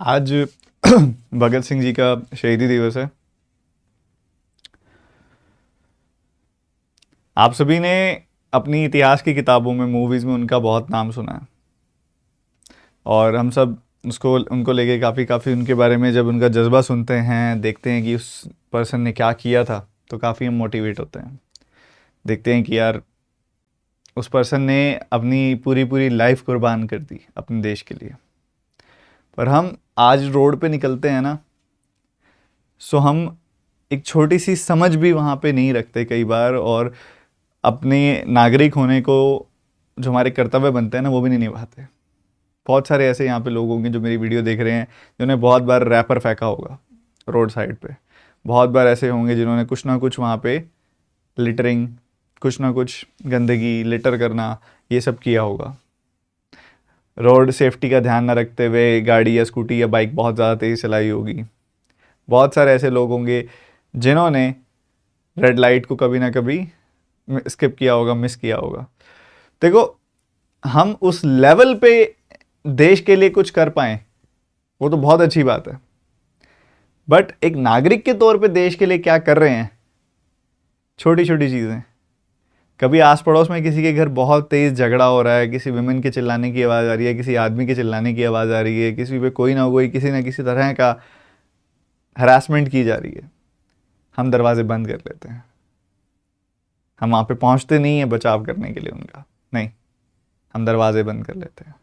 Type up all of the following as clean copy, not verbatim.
आज भगत सिंह जी का शहीदी दिवस है। आप सभी ने अपनी इतिहास की किताबों में, मूवीज़ में उनका बहुत नाम सुना है और हम सब उसको उनको लेके काफ़ी काफ़ी उनके बारे में जब उनका जज्बा सुनते हैं, देखते हैं कि उस पर्सन ने क्या किया था, तो काफ़ी हम मोटिवेट होते हैं। देखते हैं कि यार उस पर्सन ने अपनी पूरी पूरी लाइफ कुर्बान कर दी अपने देश के लिए। पर हम आज रोड पे निकलते हैं ना, सो हम एक छोटी सी समझ भी वहाँ पे नहीं रखते कई बार, और अपने नागरिक होने को जो हमारे कर्तव्य बनते हैं ना, वो भी नहीं निभाते। बहुत सारे ऐसे यहाँ पे लोग होंगे जो मेरी वीडियो देख रहे हैं, जिन्होंने बहुत बार रैपर फेंका होगा रोड साइड पे। बहुत बार ऐसे होंगे जिन्होंने कुछ ना कुछ वहाँ पे लिटरिंग, कुछ ना कुछ गंदगी, लिटर करना, ये सब किया होगा। रोड सेफ्टी का ध्यान ना रखते हुए गाड़ी या स्कूटी या बाइक बहुत ज़्यादा तेज़ चलाई होगी। बहुत सारे ऐसे लोग होंगे जिन्होंने रेड लाइट को कभी ना कभी स्किप किया होगा, मिस किया होगा। देखो, हम उस लेवल पे देश के लिए कुछ कर पाएँ वो तो बहुत अच्छी बात है, बट एक नागरिक के तौर पे देश के लिए क्या कर रहे हैं, छोटी छोटी चीज़ें। कभी आस पड़ोस में किसी के घर बहुत तेज़ झगड़ा हो रहा है, किसी विमेन के चिल्लाने की आवाज़ आ रही है, किसी आदमी के चिल्लाने की आवाज़ आ रही है, किसी पे कोई ना कोई किसी ना किसी तरह का हरासमेंट की जा रही है, हम दरवाजे बंद कर लेते हैं। हम वहाँ पे पहुँचते नहीं हैं बचाव करने के लिए उनका, नहीं, हम दरवाजे बंद कर लेते हैं।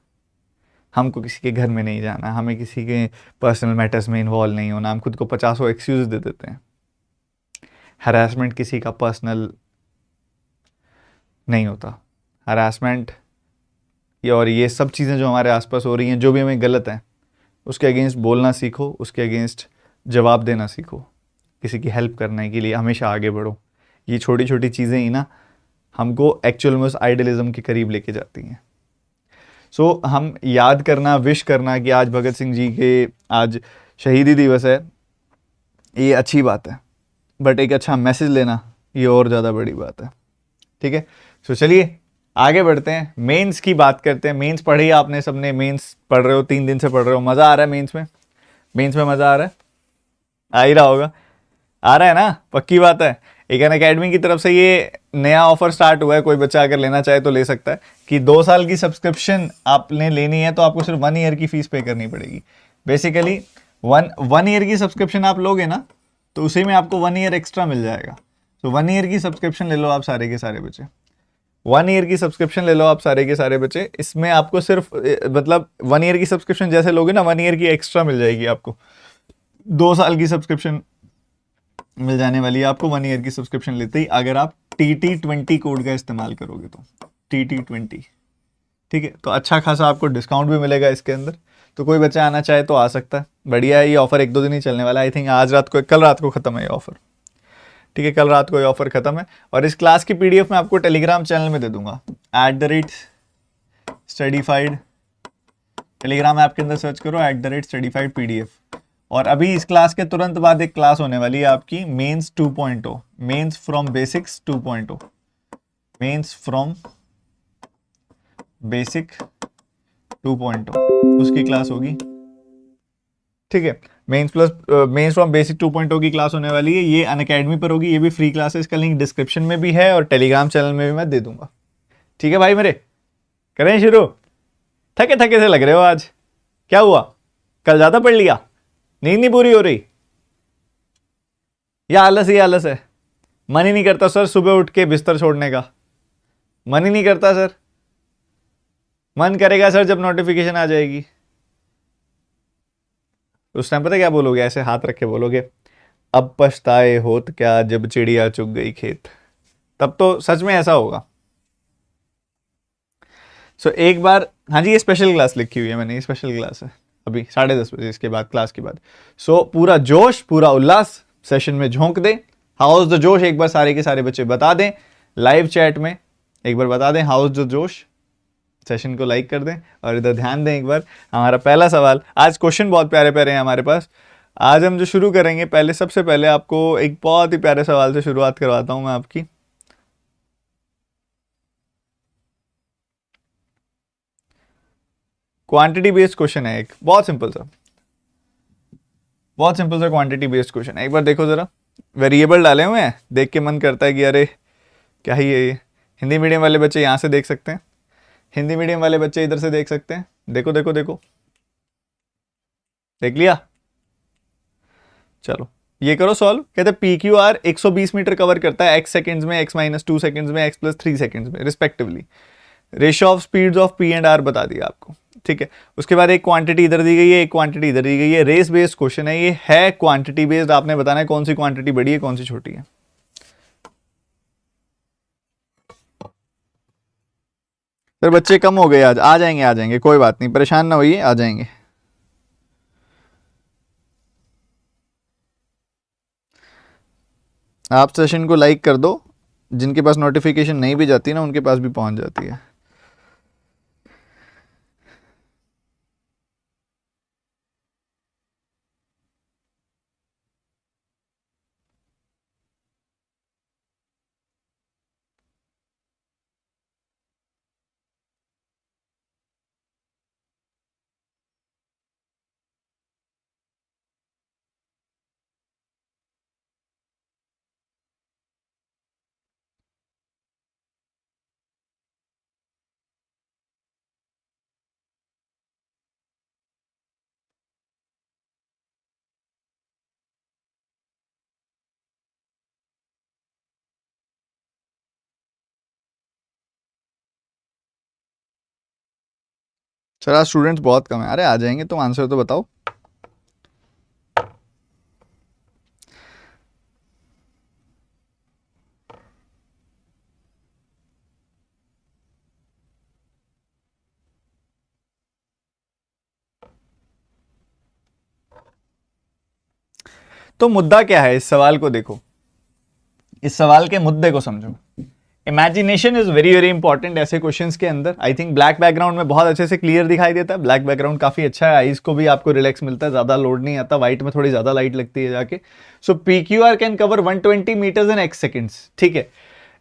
हमको किसी के घर में नहीं जाना, हमें किसी के पर्सनल मैटर्स में इन्वॉल्व नहीं होना, हम खुद को 50 एक्सक्यूज़ दे देते हैं। हरासमेंट किसी का पर्सनल नहीं होता। हरासमेंट और ये सब चीज़ें जो हमारे आसपास हो रही हैं, जो भी हमें गलत है, उसके अगेंस्ट बोलना सीखो, उसके अगेंस्ट जवाब देना सीखो। किसी की हेल्प करने के लिए हमेशा आगे बढ़ो। ये छोटी छोटी चीज़ें ही ना हमको एक्चुअल में उस आइडियलिज्म के करीब लेके जाती हैं। सो हम याद करना, विश करना कि आज भगत सिंह जी के आज शहीदी दिवस है, ये अच्छी बात है, बट एक अच्छा मैसेज लेना ये और ज़्यादा बड़ी बात है। ठीक है, सो चलिए आगे बढ़ते हैं, मेंस की बात करते हैं। मेंस पढ़ी आपने सबने, मेंस पढ़ रहे हो, 3 दिन से पढ़ रहे हो, मज़ा आ रहा है मेंस में? मेंस में मज़ा आ रहा है? आ ही रहा होगा, आ रहा है ना, पक्की बात है। एक अन अकेडमी की तरफ से ये नया ऑफर स्टार्ट हुआ है, कोई बच्चा अगर लेना चाहे तो ले सकता है, कि 2 साल की सब्सक्रिप्शन आपने लेनी है तो आपको सिर्फ 1 ईयर की फीस पे करनी पड़ेगी। बेसिकली वन ईयर की सब्सक्रिप्शन आप लोगे ना, तो उसी में आपको 1 ईयर एक्स्ट्रा मिल जाएगा। तो 1 ईयर की सब्सक्रिप्शन ले लो आप सारे के सारे बच्चे, 1 ईयर की सब्सक्रिप्शन ले लो आप सारे के सारे बच्चे। इसमें आपको सिर्फ मतलब 1 ईयर की सब्सक्रिप्शन जैसे लोगे ना, 1 ईयर की एक्स्ट्रा मिल जाएगी आपको। 2 साल की सब्सक्रिप्शन मिल जाने वाली है आपको 1 ईयर की सब्सक्रिप्शन लेते ही, अगर आप TT20 कोड का इस्तेमाल करोगे तो TT20। ठीक है, तो अच्छा खासा आपको डिस्काउंट भी मिलेगा इसके अंदर। तो कोई बच्चा आना चाहे तो आ सकता है, बढ़िया है। ये ऑफर 1-2 दिन ही चलने वाला है, आई थिंक आज रात को, कल रात को खत्म है ये ऑफर। ठीक है, कल रात को ये ऑफर खत्म है। और इस क्लास की PDF मैं आपको टेलीग्राम चैनल में दे दूंगा, @studyfied। टेलीग्राम ऐप के अंदर सर्च करो @studyfied PDF। और अभी इस क्लास के तुरंत बाद एक क्लास होने वाली है आपकी, mains 2.0, mains from basics 2.0, mains from basic 2.0, उसकी क्लास होगी। ठीक है, मेंस फ्रॉम बेसिक 2.0 की क्लास होने वाली है, ये अनअकैडमी पर होगी, ये भी फ्री क्लास है। इसका लिंक डिस्क्रिप्शन में भी है और टेलीग्राम चैनल में भी मैं दे दूंगा। ठीक है भाई मेरे, करें शुरू? थके थके से लग रहे हो आज, क्या हुआ? कल ज्यादा पढ़ लिया, नींद नहीं पूरी हो रही, या आलस ही आलस है? मन ही नहीं करता सर सुबह उठ के बिस्तर छोड़ने का, मन ही नहीं करता सर। मन करेगा सर जब नोटिफिकेशन आ जाएगी, उस टाइम पता क्या बोलोगे? ऐसे हाथ रख के बोलोगे, अब पछताए होत क्या जब चिड़िया चुग गई खेत। तब तो सच में ऐसा होगा। सो एक बार, हाँ जी, ये स्पेशल क्लास लिखी हुई है मैंने, ये स्पेशल क्लास है, अभी 10:30 बजे इसके बाद, क्लास के बाद। सो पूरा जोश, पूरा उल्लास सेशन में झोंक दें। हाउस द जोश एक बार सारे के सारे बच्चे बता दें लाइव चैट में, एक बार बता दें हाउस द जोश, सेशन को लाइक कर दें। और इधर ध्यान दें एक बार, हमारा पहला सवाल, आज क्वेश्चन बहुत प्यारे प्यारे हैं हमारे पास। आज हम जो शुरू करेंगे, पहले सबसे पहले आपको एक बहुत ही प्यारे सवाल से शुरुआत करवाता हूं मैं आपकी। क्वांटिटी बेस्ड क्वेश्चन है एक, बहुत सिंपल सा। बहुत सिंपल सा क्वांटिटी बेस्ड क्वेश्चन है, एक बार देखो जरा। वेरिएबल डाले हुए हैं, देख के मन करता है कि अरे क्या ही है ये। हिंदी मीडियम वाले बच्चे यहाँ से देख सकते हैं, हिंदी मीडियम वाले बच्चे इधर से देख सकते हैं। देखो देखो देखो, देख लिया। चलो ये करो सॉल्व। कहते हैं P Q R 120 metre cover करता है एक्स सेकंड्स में, एक्स माइनस 2 सेकंड्स में, एक्स प्लस 3 सेकंड्स में respectively. Ratio of speeds of P and R बता दिया आपको, ठीक है। उसके बाद एक क्वांटिटी इधर दी गई है, एक क्वांटिटी इधर दी गई है। रेस बेस्ड क्वेश्चन है, ये है क्वांटिटी बेस्ड। आपने बताना है कौन सी क्वांटिटी बड़ी है कौन सी छोटी है। फिर बच्चे कम हो गए आज, आ जाएंगे कोई बात नहीं, परेशान ना होइए, आ जाएंगे। आप सेशन को लाइक कर दो, जिनके पास नोटिफिकेशन नहीं भी जाती ना उनके पास भी पहुंच जाती है। सर आज स्टूडेंट्स बहुत कम है। अरे आ जाएंगे, तुम आंसर तो बताओ। तो मुद्दा क्या है इस सवाल को देखो, इस सवाल के मुद्दे को समझो। Imagination is very very important ऐसे क्वेश्चंस के अंदर। आई थिंक ब्लैक बैकग्राउंड में बहुत अच्छे से क्लियर दिखाई देता है, ब्लैक बैकग्राउंड काफी अच्छा है, आईज को भी आपको रिलैक्स मिलता है, ज्यादा लोड नहीं आता, व्हाइट में थोड़ी ज्यादा लाइट लगती है जाके। So P Q R can cover 120 metres in X seconds, ठीक है।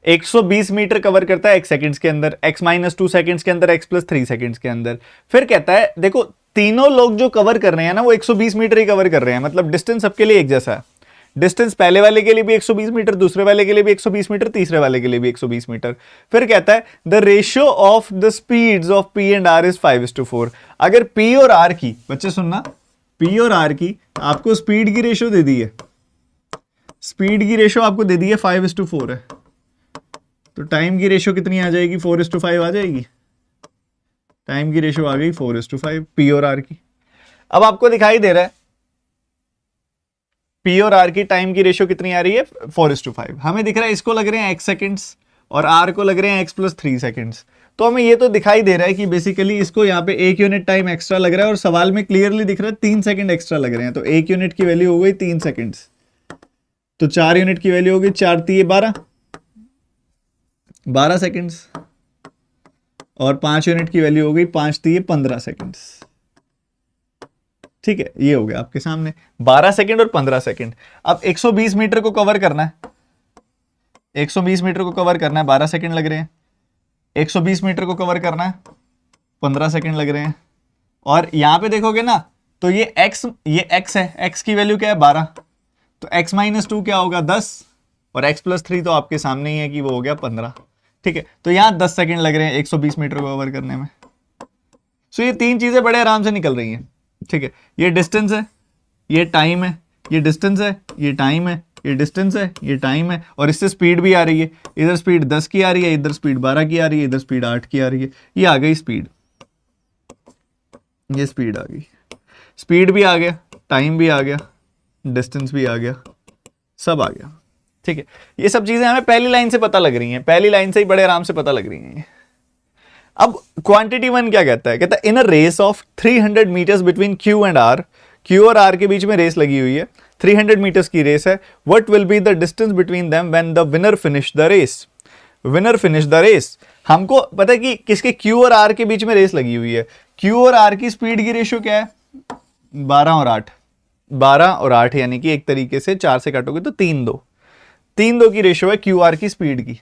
120 मीटर कवर करता है एक्स सेकेंड्स के अंदर, एक्स माइनस 2 सेकेंड्स के अंदर, एक्स प्लस 3 सेकेंड्स के अंदर। फिर कहता है देखो तीनों लोग जो कवर कर रहे हैं ना वो 120 मीटर ही कवर कर रहे हैं, मतलब डिस्टेंस सबके लिए एक जैसा है। डिस्टेंस पहले वाले के लिए भी 120 मीटर, दूसरे वाले के लिए भी 120 मीटर, तीसरे वाले के लिए भी 120 मीटर। फिर कहता है the ratio of the speeds of P and R is 5:4। अगर पी और आर की, बच्चे सुनना, पी और आर की आपको स्पीड की रेशियो दे दी है, स्पीड की रेशियो आपको दे दी है 5:4 है, तो टाइम की रेशियो कितनी आ जाएगी? 4:5 आ जाएगी। टाइम की रेशियो आ गई 4:5 पी और आर की। अब आपको दिखाई दे रहा है पी और आर की टाइम की रेशियो कितनी आ रही है? 4:5। हमें दिख रहा है इसको लग रहे हैं एक्स सेकेंड्स और आर को लग रहे हैं एक्स प्लस 3 सेकेंड्स। तो हमें ये तो दिखाई दे रहा है कि बेसिकली इसको यहाँ पे 1 यूनिट टाइम एक्स्ट्रा लग रहा है, और सवाल में क्लियरली दिख रहा है 3 सेकंड एक्स्ट्रा लग रहे हैं। तो 1 यूनिट की वैल्यू हो गई 3 सेकंड्स, तो 4 यूनिट की वैल्यू हो गई 4 3 12 सेकंड्स, और 5 यूनिट की वैल्यू हो गई 5 3 15 सेकंड्स। ठीक है, ये हो गया आपके सामने 12 सेकंड और 15 सेकंड। अब 120 मीटर को कवर करना है, 120 मीटर को कवर करना है, 12 सेकंड लग रहे हैं। 120 मीटर को कवर करना है, 15 सेकंड लग रहे हैं। और यहां पे देखोगे ना तो ये x है, x की वैल्यू क्या है? 12, तो x माइनस 2 क्या होगा? 10, और x प्लस 3 तो आपके सामने ही है कि वो हो गया 15। ठीक है, तो यहां 10 सेकंड लग रहे हैं 120 मीटर को कवर करने में। सो ये तीन चीजें बड़े आराम से निकल रही हैं। ठीक है, ये डिस्टेंस है, ये टाइम है, ये डिस्टेंस है, ये टाइम है, ये डिस्टेंस है, ये टाइम है, और इससे स्पीड भी आ रही है। इधर स्पीड 10 की आ रही है, इधर स्पीड 12 की आ रही है, इधर स्पीड 8 की आ रही है। ये आ गई स्पीड, ये स्पीड आ गई, स्पीड भी आ गया, टाइम भी आ गया, डिस्टेंस भी आ गया, सब आ गया। ठीक है, ये सब चीजें हमें पहली लाइन से पता लग रही हैं, पहली लाइन से ही बड़े आराम से पता लग रही हैं। अब क्वांटिटी वन क्या कहता है? कहता है in a race of 300 metres between Q and R, Q और आर के बीच में रेस लगी हुई है, 300 मीटर्स की रेस है। What will be the distance between them when the winner finish the race? Winner finish the race, हमको पता है कि किसके, क्यू और आर के बीच में रेस लगी हुई है। क्यू और आर की स्पीड की रेशियो क्या है? 12 और 8, 12 और 8, यानी कि एक तरीके से 4 से काटोगे तो 3 2 की रेशियो है क्यू आर की स्पीड की।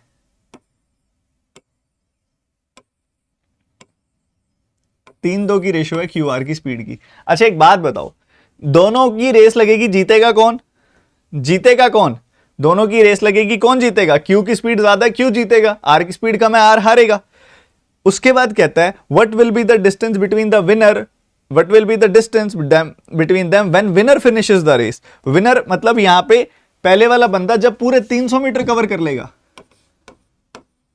3 2 की रेशियो है क्यू आर की स्पीड की। अच्छा एक बात बताओ, दोनों की रेस लगेगी, जीतेगा कौन? जीतेगा कौन? दोनों की रेस लगेगी, कौन जीतेगा? क्यू की स्पीड ज्यादा है, क्यू जीतेगा। आर की स्पीड कम है, आर हारेगा। उसके बाद कहता है what will be the distance between the winner, what will be the distance between them when winner finishes the race. Winner मतलब यहां पे पहले वाला बंदा जब पूरे 300 मीटर कवर कर लेगा,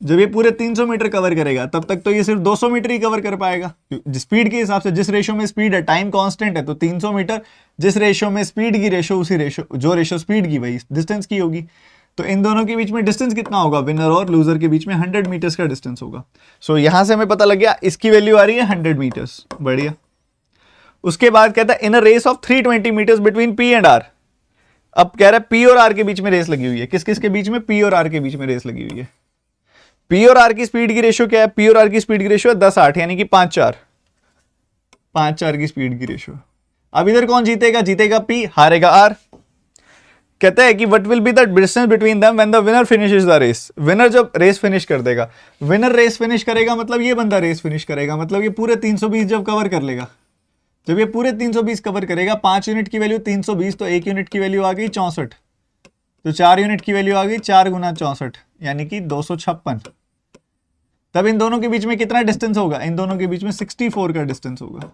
जब ये पूरे 300 मीटर कवर करेगा तब तक तो ये सिर्फ 200 मीटर ही कवर कर पाएगा। स्पीड के हिसाब से, जिस रेशो में स्पीड है, टाइम कांस्टेंट है, तो 300 मीटर जिस रेशो में स्पीड की रेशो, उसी रेशो, जो रेशो स्पीड की वही डिस्टेंस की होगी। तो इन दोनों के बीच में डिस्टेंस कितना होगा? विनर और लूजर के बीच में 100 मीटर्स का डिस्टेंस होगा। सो यहां से हमें पता लग गया इसकी वैल्यू आ रही है 100 मीटर्स। बढ़िया। उसके बाद कहता है in a race of 320 metres between P and R. अब कह रहा है पी और आर के बीच में रेस लगी हुई है। किस किस के बीच में? पी और आर के बीच में रेस लगी हुई है। पी और आर की स्पीड की रेशियो क्या है? पी और आर की स्पीड की रेशियो है 10-8, यानी कि 5-4, 5-4 की स्पीड की रेशियो। अब इधर कौन जीतेगा? जीतेगा पी, हारेगा आर। कहते हैं कि what will be the distance between them when the winner finishes the race. Winner जब रेस फिनिश कर देगा, विनर रेस फिनिश करेगा मतलब ये बंदा रेस फिनिश करेगा, मतलब ये पूरे 320 जब कवर कर लेगा, जब ये पूरे 320 कवर करेगा, 5 यूनिट की वैल्यू 320, तो 1 यूनिट की वैल्यू आ गई 64, तो 4 यूनिट की वैल्यू आ गई 4 गुना 64, यानी कि 256। तब इन दोनों के बीच में कितना डिस्टेंस होगा? इन दोनों के बीच में 64 का डिस्टेंस होगा।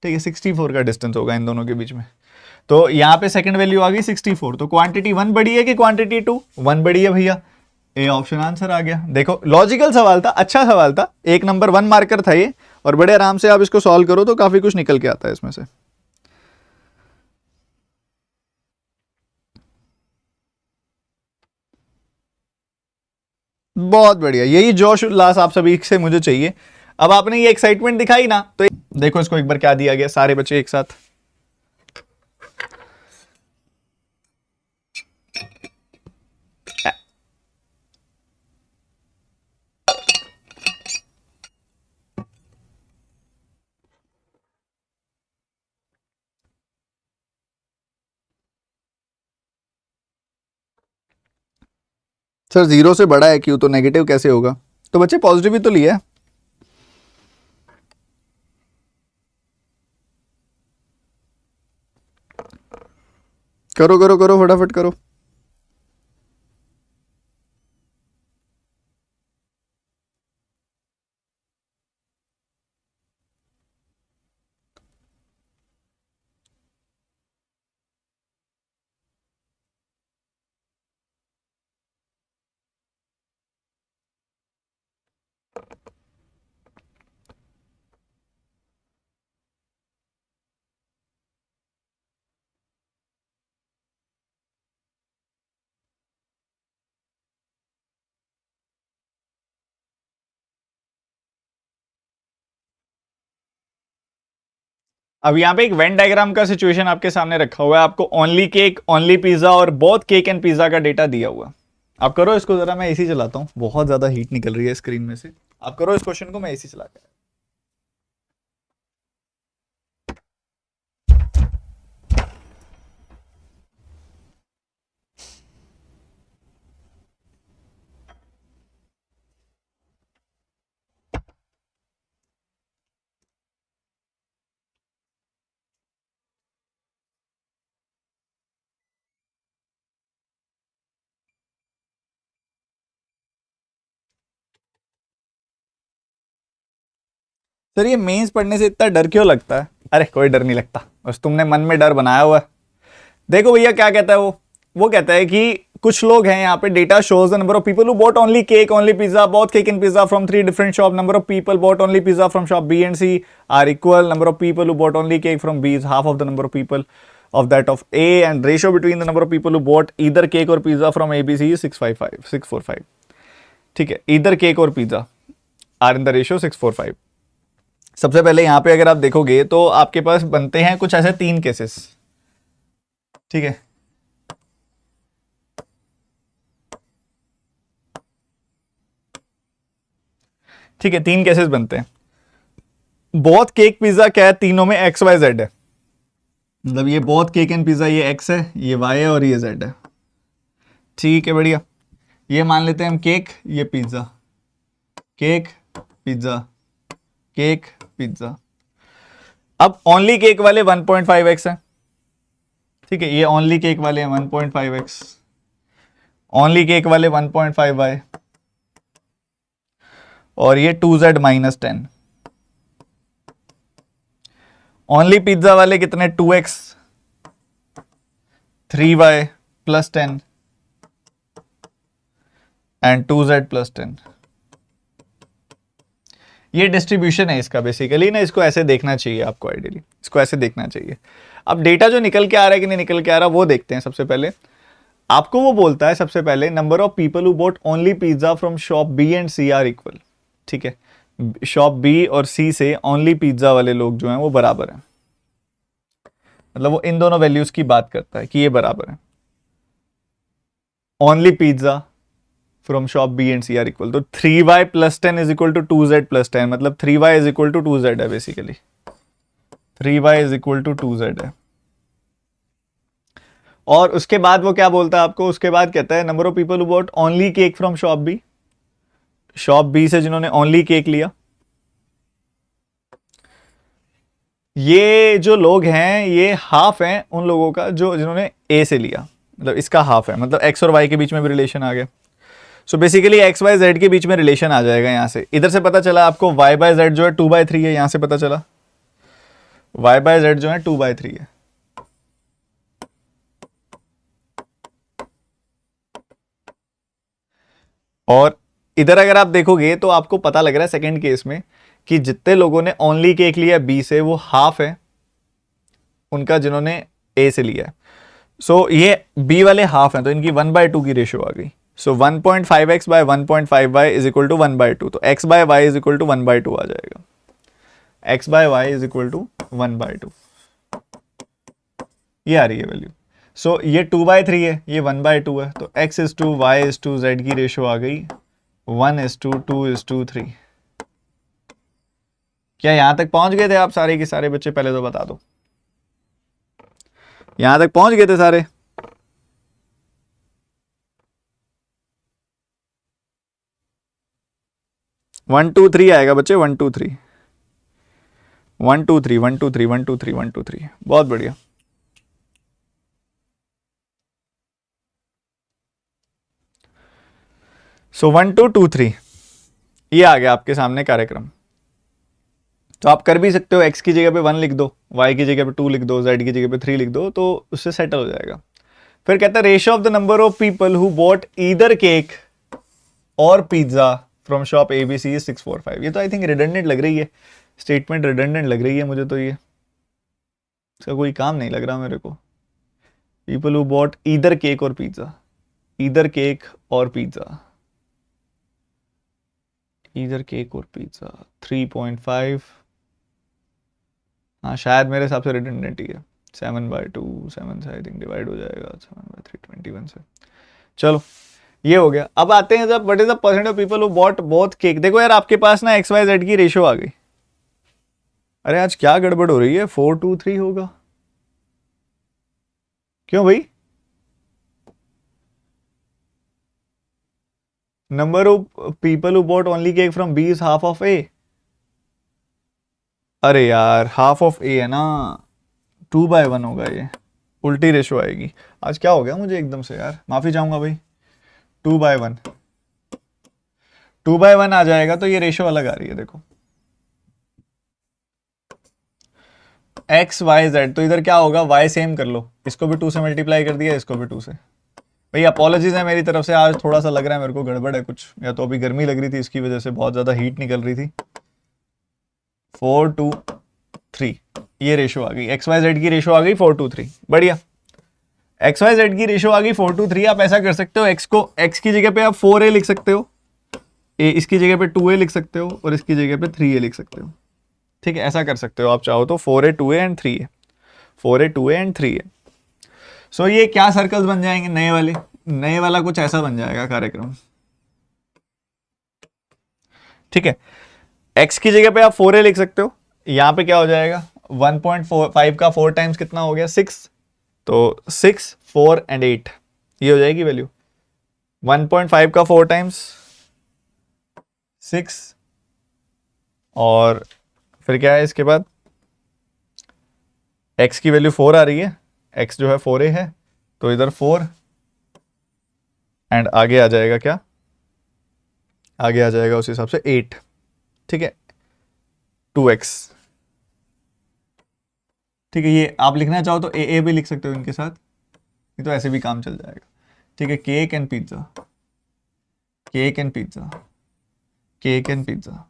ठीक है, 64 का डिस्टेंस होगा इन दोनों के बीच में। तो यहां पे सेकंड वैल्यू आ गई 64। तो क्वांटिटी 1 बड़ी है कि क्वांटिटी 2? 1 बड़ी है भैया। ए ऑप्शन आंसर आ गया। देखो लॉजिकल सवाल था, अच्छा सवाल था, 1 नंबर 1 मार्कर था ये, और बड़े आराम से आप इसको सॉल्व करो तो काफी कुछ निकल के आता है इसमें से। बहुत बढ़िया, यही जोश उल्लास आप सभी से मुझे चाहिए। अब आपने ये एक्साइटमेंट दिखाई ना, तो देखो इसको एक बार क्या दिया गया, सारे बच्चे एक साथ। सर 0 से बड़ा है क्यू, तो नेगेटिव कैसे होगा? तो बच्चे पॉजिटिव ही तो लिया है। करो करो करो, फटाफट करो। अब यहाँ पे एक वेन डायग्राम का सिचुएशन आपके सामने रखा हुआ है, आपको ओनली केक, ओनली पिज्जा और बोथ केक एंड पिज्जा का डेटा दिया हुआ। आप करो इसको जरा, मैं एसी चलाता हूँ, बहुत ज्यादा हीट निकल रही है स्क्रीन में से। आप करो इस क्वेश्चन को, मैं एसी चला के। सर ये मेंस पढ़ने से इतना डर क्यों लगता है? अरे कोई डर नहीं लगता, बस तुमने मन में डर बनाया हुआ है। देखो भैया क्या कहता है वो कहता है कि कुछ लोग हैं यहाँ पे, data shows the number of people who bought only cake, only pizza, both cake and pizza from 3 different shop, number of people bought only pizza from shop B and C are equal, number of people who bought only cake from B is half of the number of people of that of A, and ratio between the number of people who bought either cake or pizza from ABC is 645. ठीक है, either cake और pizza are in the ratio 645। सबसे पहले यहां पे अगर आप देखोगे तो आपके पास बनते हैं कुछ ऐसे 3 केसेस। ठीक है, ठीक है, 3 केसेस बनते हैं। बहुत केक पिज्जा क्या है? तीनों में एक्स वाई जेड है, मतलब ये बहुत केक एंड पिज्जा, ये एक्स है, ये वाई है और ये जेड है। ठीक है, बढ़िया। ये मान लेते हैं हम केक, ये pizza, cake pizza, cake pizza. अब ओनली केक वाले 1.5x है, ठीक है, ये ओनली केक वाले हैं 1.5x, ओनली केक वाले 1.5y, और ये 2z माइनस 10। ओनली पिज्जा वाले कितने, 2x 3y plus 10 and 2z plus 10। ये डिस्ट्रीब्यूशन है इसका बेसिकली ना, इसको ऐसे देखना चाहिए आपको, आइडियली इसको ऐसे देखना चाहिए। अब डेटा जो निकल के आ रहा है कि नहीं निकल के आ रहा वो देखते हैं। सबसे पहले आपको वो बोलता है, सबसे पहले number of people who bought only pizza from shop B and C are equal. ठीक है, शॉप बी और सी से ओनली पिज्जा वाले लोग जो हैं वो बराबर हैं, मतलब वो इन दोनों वैल्यूज की बात करता है कि ये बराबर है। Only pizza from shop B and C are equal, तो 3y plus 10 is equal to 2z plus 10, मतलब 3y is equal to 2z है basically, 3y is equal to 2z है। और उसके बाद वो क्या बोलता है आपको, उसके बाद कहता है number of people who bought only cake from shop B, shop B से जिन्होंने ओनली केक लिया। ये जो लोग हैं ये हाफ हैं उन लोगों का जो जिन्होंने ए से लिया, मतलब इसका हाफ है, मतलब एक्स और वाई के बीच में भी रिलेशन आ गया। So basically x y z के बीच में रिलेशन आ जाएगा। यहां से इधर से पता चला आपको वाई बाय जेड जो है 2/3 है, यहां से पता चला वाई बाय जेड जो है 2/3 है। और इधर अगर आप देखोगे तो आपको पता लग रहा है सेकंड केस में कि जितने लोगों ने ओनली केक लिया बी से वो हाफ है उनका जिन्होंने ए से लिया है। सो ये बी वाले हाफ हैं तो इनकी 1/2 की रेशियो आ गई। So 1.5x by 1.5y is equal to 1/2, तो x by y is equal to 1/2 आ जाएगा। x by y is equal to 1/2, ये आ रही है वैल्यू। सो ये 2/3 है, ये 1/2 है, तो x is to y is to z की रेशियो आ गई 1:2:3। क्या यहां तक पहुंच गए थे आप सारे के सारे बच्चे, पहले तो बता दो यहां तक पहुंच गए थे सारे? वन टू थ्री आएगा बच्चे, 1 2 3 1 2 3 1 2 3 1 2 3 1 2 3, बहुत बढ़िया। सो 1 2 2 3 ये आ गया आपके सामने कार्यक्रम। तो आप कर भी सकते हो, x की जगह पे 1 लिख दो, y की जगह पे 2 लिख दो, z की जगह पे 3 लिख दो, तो उससे सेटल हो जाएगा। फिर कहता है ratio of the number of people who bought either cake और pizza from shop ABC is 645। ये तो आई थिंक रिडंडेंट लग रही है, स्टेटमेंट रिडंडेंट लग रही है मुझे तो, ये इसका कोई काम नहीं लग रहा मेरे को। People who bought either cake और पिज्जा, ईदर केक और पिज्जा, ईदर केक और पिज्जा 3.5, हाँ शायद मेरे हिसाब से रिडंडेंट ही है। 7/2 7 से आई थिंक डिवाइड हो जाएगा 7/3 21 से। चलो ये हो गया। अब आते हैं जब what is the percent of people who bot both cake. देखो यार आपके पास ना एक्स वाई जेड की रेशियो आ गई। अरे आज क्या गड़बड़ हो रही है, 4:2:3 होगा क्यों भाई? Number of people who bought only cake from B is half of A. अरे यार हाफ ऑफ ए है ना, 2/1 होगा, ये उल्टी रेशो आएगी। आज क्या हो गया मुझे एकदम से यार, माफी चाहूंगा भाई। 2/1 2/1 आ जाएगा तो ये रेशो अलग आ रही है। देखो एक्स वाई जेड, तो इधर क्या होगा, वाई सेम कर लो, इसको भी 2 से मल्टीप्लाई कर दिया, इसको भी 2 से। भाई अपॉलॉजीज है मेरी तरफ से, आज थोड़ा सा लग रहा है मेरे को गड़बड़ है कुछ, या तो अभी गर्मी लग रही थी इसकी वजह से बहुत ज्यादा हीट निकल रही थी। 4:2:3 ये रेशो आ गई, एक्स वाई जेड की रेशो आ गई 4:3। बढ़िया, एक्स वाई जेड की रेशो आ गई 4:3। आप ऐसा कर सकते हो, एक्स को एक्स की जगह पे आप 4a लिख सकते हो, ए इसकी जगह पे 2a लिख सकते हो, और इसकी जगह पे 3a लिख सकते हो। ठीक है, ऐसा कर सकते हो आप चाहो तो, 4a 2a and 3a, 4a 2a and 3a। सो ये क्या सर्कल्स बन जाएंगे नए वाले, नए वाला कुछ ऐसा बन जाएगा कार्यक्रम। ठीक है, x की जगह पे आप 4a लिख सकते हो, यहां पे क्या हो जाएगा 1.5 का 4 टाइम्स कितना हो गया 6, तो 6 4 एंड 8 ये हो जाएगी वैल्यू। 1.5 का 4 टाइम्स 6, और फिर क्या है इसके बाद, x की वैल्यू 4 आ रही है, x जो है 4a है, तो इधर 4 एंड आगे आ जाएगा क्या, आगे आ जाएगा उस हिसाब से 8, ठीक है, 2x, ठीक है। ये आप लिखना चाहो तो ए भी लिख सकते हो इनके साथ, ये तो ऐसे भी काम चल जाएगा, ठीक है। Cake and pizza, cake and pizza, cake and pizza.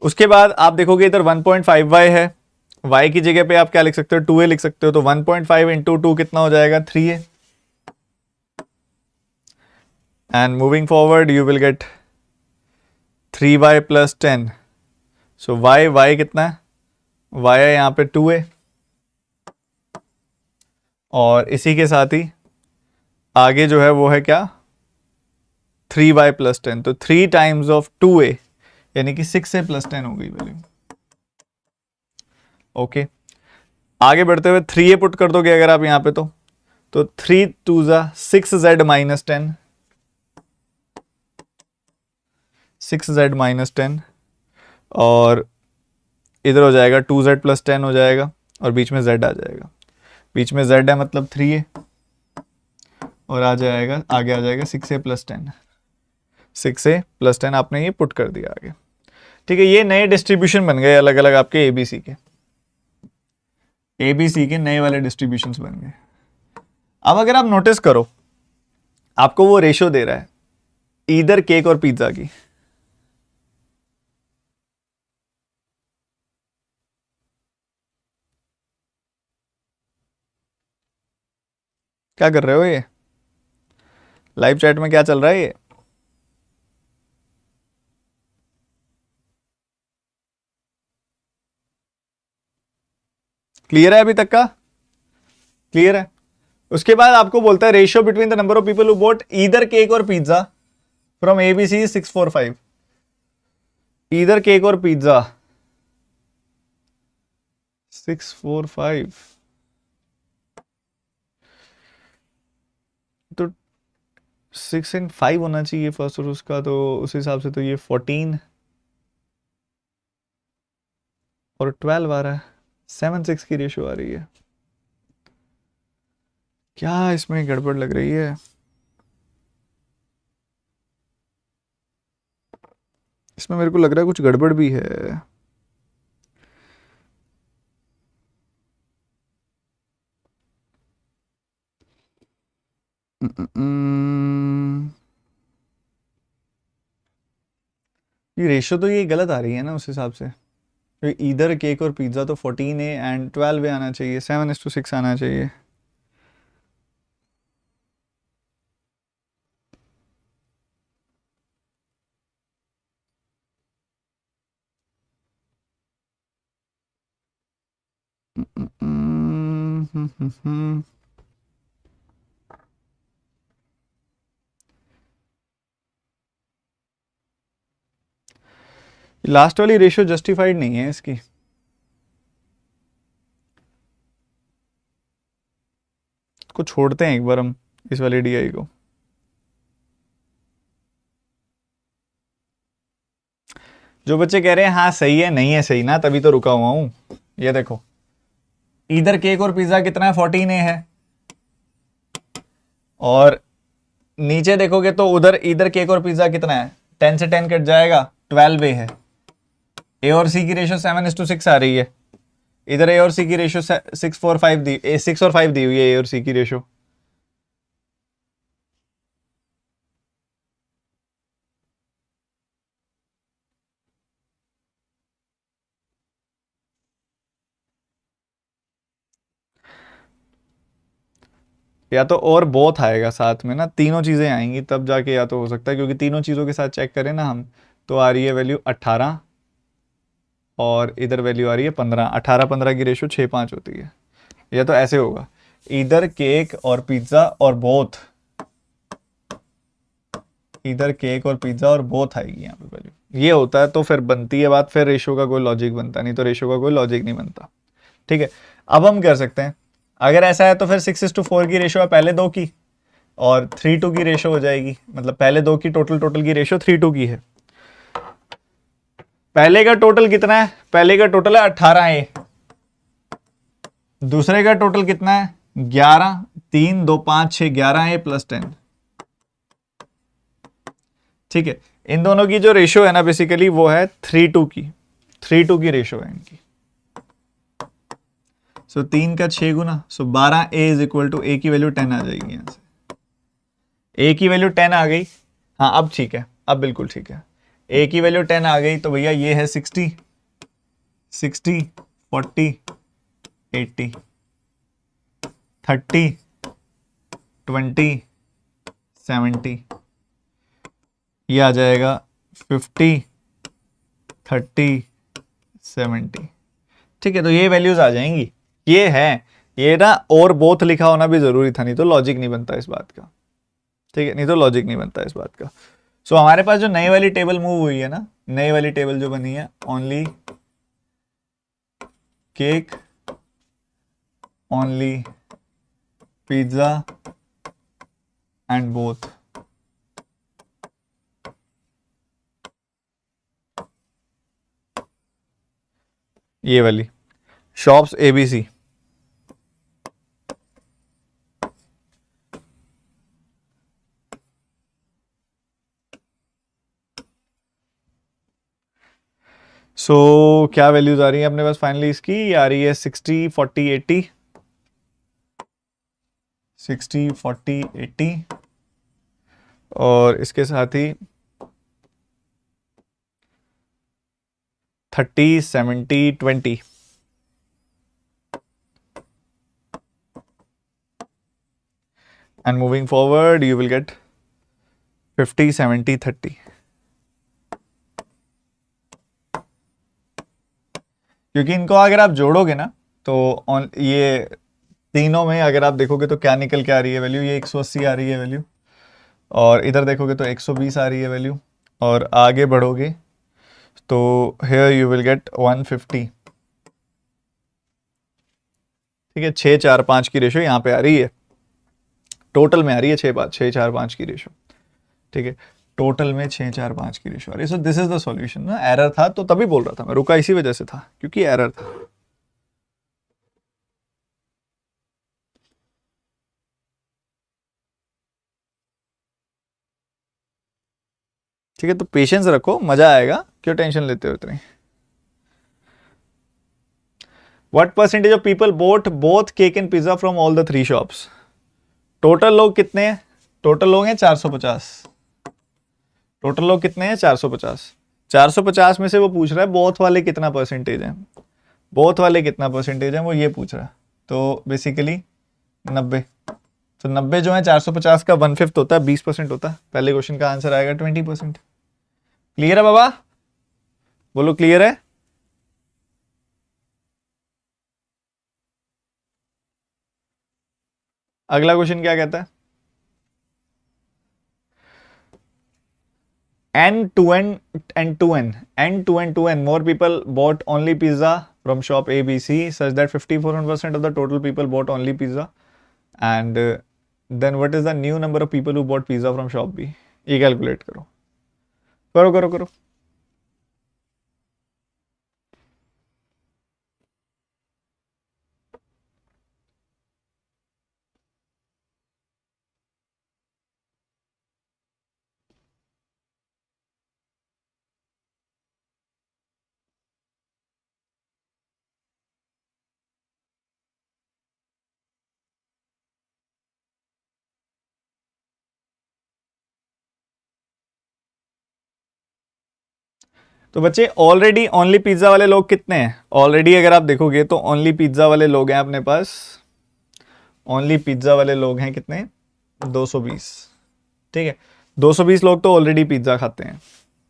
उसके बाद आप देखोगे इधर 1.5y है, y की जगह पे आप क्या लिख सकते हो, 2a लिख सकते हो, तो 1.5 इंटू 2 कितना हो जाएगा, 3a, and moving forward you will get 3y plus 10, so y कितना है, y है यहाँ पे 2a, और इसी के साथ ही आगे जो है वो है क्या, 3y प्लस 10, तो 3 टाइम्स ऑफ 2a यानी कि 6a प्लस 10 हो गई वैल्यू, ओके। आगे बढ़ते हुए 3a पुट कर दोगे अगर आप यहां पे, तो 3 2 6z माइनस 10, 6z माइनस 10, और इधर हो जाएगा 2z प्लस 10 हो जाएगा, और बीच में z आ जाएगा, बीच में z है मतलब 3a, और आ जाएगा आगे आ जाएगा 6a प्लस 10, 6a प्लस 10 आपने ये पुट कर दिया आगे, ठीक है। ये नए डिस्ट्रीब्यूशन बन गए अलग अलग आपके एबीसी के नए वाले डिस्ट्रीब्यूशंस बन गए। अब अगर आप नोटिस करो, आपको वो रेशो दे रहा है ईदर केक और पिज्जा की, क्या कर रहे हो, ये लाइव चैट में क्या चल रहा है ये, क्लियर है अभी तक का, क्लियर है। उसके बाद आपको बोलता है ratio between the number of people who bought either cake और pizza from ABC 645, either cake और पिज्जा 645, तो 6 and 5 होना चाहिए फर्स्ट, और उसका तो उस हिसाब से तो ये 14 और 12 आ रहा है, 7-6 की रेशियो आ रही है, क्या इसमें गड़बड़ लग रही है, इसमें मेरे को लग रहा है कुछ गड़बड़ भी है। ये रेशियो तो ये गलत आ रही है ना उस हिसाब से, इधर केक और पिज्ज़ा तो 14a एंड 12a आना चाहिए, 7:6 आना चाहिए। लास्ट वाली रेशियो जस्टिफाइड नहीं है इसकी, को छोड़ते हैं एक बार हम इस वाले डीआई को। जो बच्चे कह रहे हैं हाँ सही है, नहीं है सही ना, तभी तो रुका हुआ हूं। ये देखो इधर केक और पिज्जा कितना है, 14a है, और नीचे देखोगे तो उधर इधर केक और पिज्जा कितना है, 10 से 10 कट जाएगा, 12a है। ए और सी की रेशियो 7:6 आ रही है, इधर ए और सी की रेशियो 6-4-5 दी, 6 और 5 दी हुई है ए और सी की रेशियो। या तो और बोथ आएगा साथ में ना, तीनों चीजें आएंगी तब जाके या तो हो सकता है, क्योंकि तीनों चीजों के साथ चेक करें ना हम, तो आ रही है वैल्यू 18 और इधर वैल्यू आ रही है 15, 18-15 की रेशियो 6-5 होती है। या तो ऐसे होगा इधर केक और पिज्जा और बोथ, इधर केक और पिज्जा और बोथ आएगी यहाँ पे वैल्यू, ये होता है तो फिर बनती है बात, फिर रेशियो का कोई लॉजिक बनता नहीं, तो रेशियो का कोई लॉजिक नहीं बनता, ठीक है। अब हम कर सकते हैं, अगर ऐसा है तो फिर 6:4 की रेशियो है पहले दो की, और 3:2 की रेशियो हो जाएगी, मतलब पहले दो की टोटल की रेशियो 3:2 की है। पहले का टोटल कितना है, पहले का टोटल है 18a, दूसरे का टोटल कितना है 11, 3 2 5 6 11 है प्लस 10। ठीक है, इन दोनों की जो रेशियो है ना बेसिकली वो है 3:2 की, 3:2 की रेशियो है इनकी। सो 3 का 6 गुना, सो 12 ए इज इक्वल टू ए की वैल्यू 10 आ जाएगी यहां से। ए की वैल्यू 10 आ गई, हाँ अब ठीक है, अब बिल्कुल ठीक है। ए की वैल्यू 10 आ गई तो भैया ये है 60 40 80 30 20 70, ये आ जाएगा 50 30 70। ठीक है, तो ये वैल्यूज आ जाएंगी, ये है। ये ना और बोथ लिखा होना भी जरूरी था, नहीं तो लॉजिक नहीं बनता इस बात का। ठीक है, नहीं तो लॉजिक नहीं बनता इस बात का। सो हमारे पास जो नई वाली टेबल मूव हुई है ना, नई वाली टेबल जो बनी है, only cake, only pizza and both. ये वाली शॉप्स ABC। सो क्या वैल्यूज आ रही है अपने पास फाइनली इसकी? ये आ रही है 60 40 80, 60 40 80, और इसके साथ ही 30 70 20। And moving forward you will get 50 70 30। क्योंकि इनको अगर आप जोड़ोगे ना तो ये तीनों में अगर आप देखोगे तो क्या निकल के आ रही है वैल्यू, ये 180 आ रही है वैल्यू, और इधर देखोगे तो 120 आ रही है वैल्यू, और आगे बढ़ोगे तो here you will get 150। ठीक है, 6 4 5 की रेशो यहाँ पे आ रही है, टोटल में आ रही है 6 4 5 की रेशो। ठीक है, टोटल में 6 4 5 की रेशो आ रही है। So this is the solution ना, एरर था तो तभी बोल रहा था मैं, रुका इसी वजह से था क्योंकि एरर था। ठीक है, तो पेशेंस रखो, मजा आएगा, क्यों टेंशन लेते हो इतनी। What percentage of people boat both cake and pizza from all the 3 shops? Total लोग कितने हैं? टोटल लोग हैं 450। टोटल लोग कितने हैं? 450। 450 में से वो पूछ रहा है बोथ वाले कितना परसेंटेज है, बोथ वाले कितना परसेंटेज है वो ये पूछ रहा है। तो बेसिकली 90। तो 90 जो है 450 का 1/5 होता है, 20% होता है। पहले क्वेश्चन का आंसर आएगा 20%। क्लियर है बाबा? बोलो क्लियर है? अगला क्वेश्चन क्या कहता है? N to N and to N, N to N to N, more people bought only pizza from shop A, B, C, such that 54% of the total people bought only pizza. And then what is the new number of people who bought pizza from shop B? ये calculate करो, करो करो करो। तो बच्चे already only pizza वाले लोग कितने हैं? ऑलरेडी अगर आप देखोगे तो ओनली पिज्जा वाले लोग हैं अपने पास, ओनली पिज्जा वाले लोग हैं कितने? 220। ठीक है, 220 लोग तो ऑलरेडी पिज्जा खाते हैं,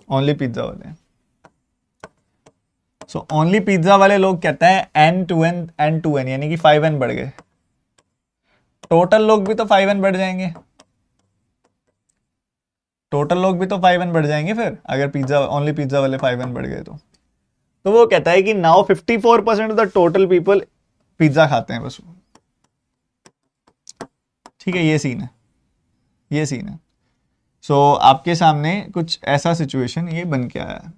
ओनली पिज्जा वाले। सो ओनली पिज्जा वाले लोग कहते हैं N to N N to N, यानी कि 5N बढ़ गए। टोटल लोग भी तो 5N बढ़ जाएंगे, टोटल लोग भी तो 5N बढ़ जाएंगे फिर, अगर पिज्जा ओनली पिज्जा वाले 5N बढ़ गए तो वो कहता है कि now 54% of the total people pizza खाते हैं बस। ठीक है, ये सीन है, ये सीन है। सो आपके सामने कुछ ऐसा सिचुएशन ये बन के आया है।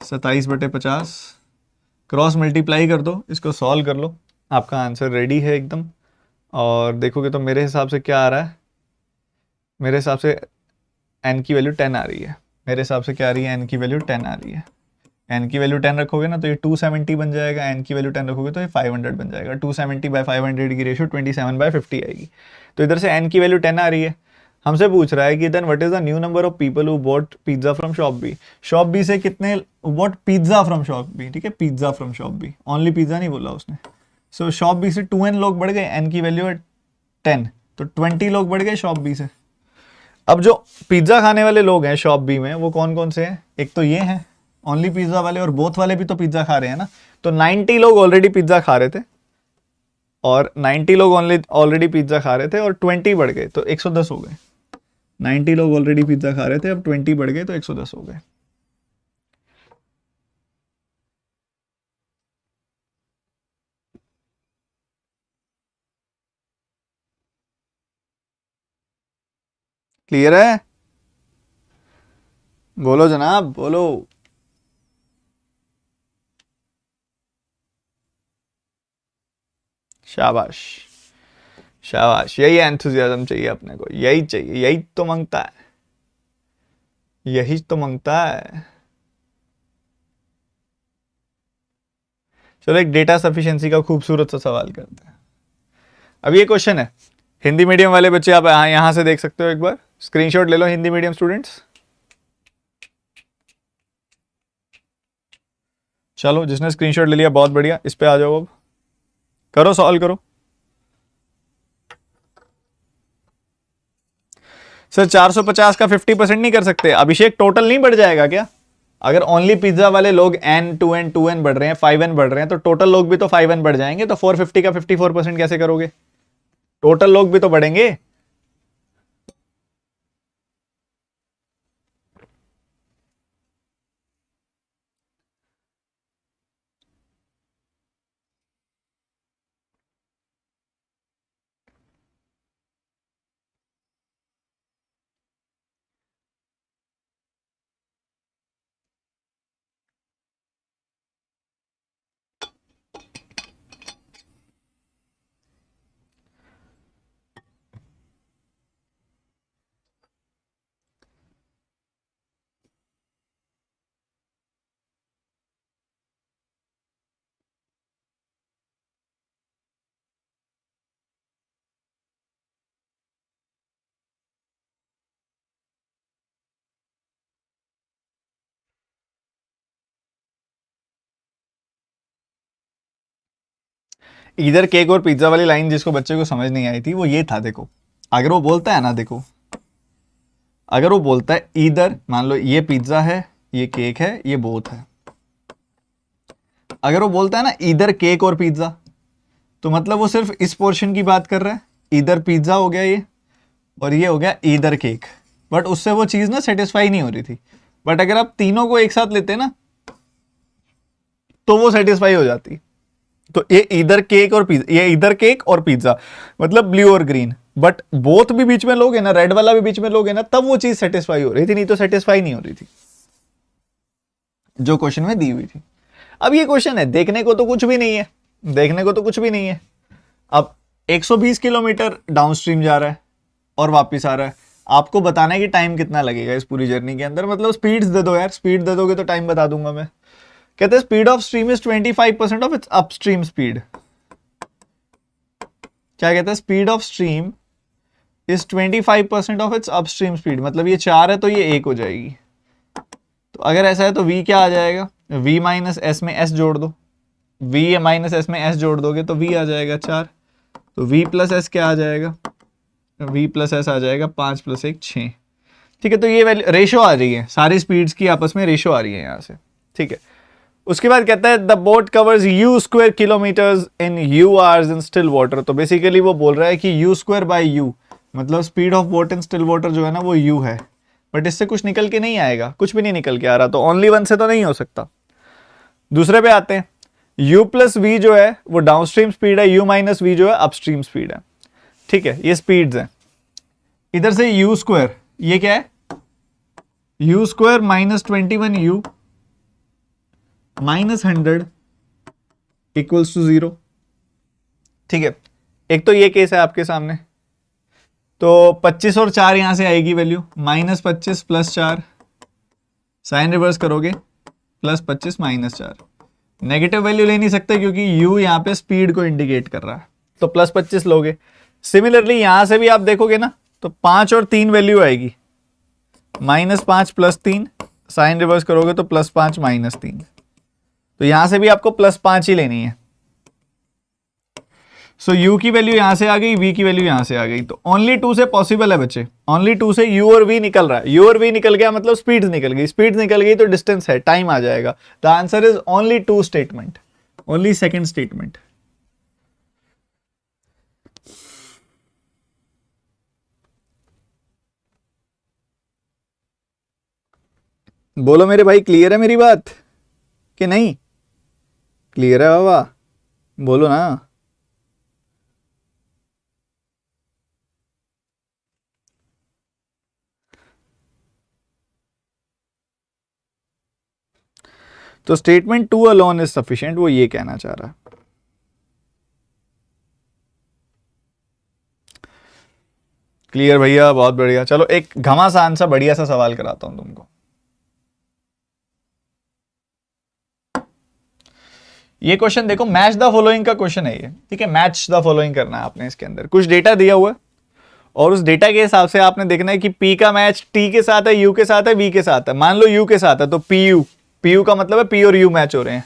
27/50 क्रॉस मल्टीप्लाई कर दो, इसको सॉल्व कर लो, आपका आंसर रेडी है एकदम। और देखोगे तो मेरे हिसाब से क्या आ रहा है, मेरे हिसाब से n की वैल्यू 10 आ रही है। मेरे हिसाब से क्या आ रही है, n की वैल्यू 10 आ रही है। n की वैल्यू 10 रखोगे ना तो ये 270 बन जाएगा, n की वैल्यू 10 रखोगे तो ये 500 बन जाएगा। 270/500 की रेशियो 27/50 आएगी। तो इधर से n की वैल्यू 10 आ रही है। हमसे पूछ रहा है कि then what is the new number of people who bought pizza from shop B. Shop B से कितने bought pizza from shop B, ठीक है, pizza from shop B, only pizza नहीं बोला उसने। सो शॉप बी से 2n लोग बढ़ गए, n की वैल्यू है 10, तो 20 लोग बढ़ गए शॉप बी से। अब जो पिज्जा खाने वाले लोग हैं शॉप बी में वो कौन कौन से हैं, एक तो ये हैं ओनली पिज्जा वाले, और बोथ वाले भी तो पिज्जा खा रहे हैं ना। तो 90 लोग ऑलरेडी पिज्जा खा रहे थे, और 90 लोग ऑलरेडी पिज्जा खा रहे थे और 20 बढ़ गए तो 110 हो गए। 90 लोग ऑलरेडी पिज्जा खा रहे थे, अब 20 बढ़ गए तो 110 हो गए। क्लियर है? बोलो जनाब बोलो। शाबाश शाबाश, यही एंथुजियाज्म चाहिए अपने को, यही चाहिए, यही तो मांगता है, यही तो मांगता है। चलो एक डेटा सफिशिएंसी का खूबसूरत सा सवाल करते हैं। अब ये क्वेश्चन है, हिंदी मीडियम वाले बच्चे आप यहां से देख सकते हो, एक बार स्क्रीनशॉट ले लो हिंदी मीडियम स्टूडेंट्स। चलो जिसने स्क्रीनशॉट ले लिया बहुत बढ़िया, इस पे आ जाओ, अब करो सॉल्व करो। सर 450 का 50% नहीं कर सकते अभिषेक, टोटल नहीं बढ़ जाएगा क्या? अगर ओनली पिज्जा वाले लोग n 2n 2n बढ़ रहे हैं 5n बढ़ रहे हैं तो टोटल लोग भी तो 5n बढ़ जाएंगे, तो 450 का 54% कैसे करोगे? टोटल लोग भी तो बढ़ेंगे। इधर केक और पिज्जा वाली लाइन जिसको बच्चे को समझ नहीं आई थी वो ये था, देखो अगर वो बोलता है ना, देखो अगर वो बोलता है इधर, मान लो ये पिज्जा है ये केक है ये बोथ है, अगर वो बोलता है ना इधर केक और पिज्जा, तो मतलब वो सिर्फ इस पोर्शन की बात कर रहा है, इधर पिज्जा हो गया ये और ये हो गया इधर केक, बट उससे वो चीज ना सेटिस्फाई नहीं हो रही थी। बट अगर आप तीनों को एक साथ लेते ना तो वो सेटिस्फाई हो जाती। तो ये इधर केक और पिज्जा, ये इधर केक और पिज्जा मतलब ब्लू और ग्रीन, बट बोथ भी बीच में लोग है ना, रेड वाला भी बीच में लोग है ना, तब वो चीज सेटिस्फाई हो रही थी, नहीं तो सेटिस्फाई नहीं हो रही थी जो क्वेश्चन में दी हुई थी। अब ये क्वेश्चन है, देखने को तो कुछ भी नहीं है, देखने को तो कुछ भी नहीं है। अब 120 किलोमीटर डाउनस्ट्रीम जा रहा है और वापस आ रहा है, आपको बताना है कि टाइम कितना लगेगा इस पूरी जर्नी के अंदर, मतलब स्पीड्स दे दो यार, स्पीड दे दोगे तो टाइम बता दूंगा मैं। कहते हैं speed of stream is 25% of its upstream speed. क्या कहते हैं? Speed of stream is 25% of its upstream speed, मतलब ये 4 है तो ये 1 हो जाएगी। तो अगर ऐसा है तो v क्या आ जाएगा, v माइनस एस में s जोड़ दो, v माइनस एस में s जोड़ दोगे तो v आ जाएगा 4, तो v प्लस एस क्या आ जाएगा, v प्लस एस आ जाएगा 5 + 1 6। ठीक है, तो ये रेशो आ रही है, सारी स्पीड्स की आपस में रेशो आ रही है यहाँ से। ठीक है, उसके बाद कहता है the boat covers u square kilometres in u hours in still water. तो बेसिकली वो बोल रहा है कि u स्क्वायर बाई u, मतलब speed of boat in still water जो है ना वो u है, बट इससे कुछ निकल के नहीं आएगा, कुछ भी नहीं निकल के आ रहा, तो ओनली वन से तो नहीं हो सकता। दूसरे पे आते हैं, u प्लस v जो है वो डाउनस्ट्रीम स्पीड है, u माइनस v जो है अपस्ट्रीम स्पीड है। ठीक है, ये स्पीड्स हैं। इधर से u स्क्वायर, ये क्या है, u square minus 21u minus 100 equals to 0। ठीक है, एक तो ये केस है आपके सामने। तो 25 और 4 यहां से आएगी वैल्यू, -25 + 4, साइन रिवर्स करोगे +25 -4। नेगेटिव वैल्यू ले नहीं सकते क्योंकि u यहाँ पे स्पीड को इंडिकेट कर रहा है, तो +25 लोगे। सिमिलरली यहां से भी आप देखोगे ना, तो 5 और 3 वैल्यू आएगी, -5 + 3, साइन रिवर्स करोगे तो +5 -3। तो यहां से भी आपको +5 ही लेनी है। सो u की वैल्यू यहां से आ गई, v की वैल्यू यहां से आ गई। तो ओनली 2 से पॉसिबल है बच्चे, ओनली 2 से u और v निकल रहा है। u और v निकल गया मतलब स्पीड निकल गई, स्पीड निकल गई तो डिस्टेंस है, टाइम आ जाएगा। The answer is only 2 statement, only second statement. बोलो मेरे भाई, क्लियर है मेरी बात कि नहीं? क्लियर है बाबा, बोलो ना। तो स्टेटमेंट 2 अलोन इज सफिशिएंट, वो ये कहना चाह रहा है। क्लियर भैया, बहुत बढ़िया। चलो एक घमासान सा बढ़िया सा सवाल कराता हूं तुमको। ये क्वेश्चन देखो, मैच द फॉलोइंग का क्वेश्चन है ये, ठीक है। मैच द फॉलोइंग करना है आपने। इसके अंदर कुछ डेटा दिया हुआ है और उस डेटा के हिसाब से आपने देखना है कि P का मैच T के साथ है, U के साथ है, V के साथ है। मान लो U के साथ है तो PU, PU का मतलब है P और U मैच हो रहे हैं।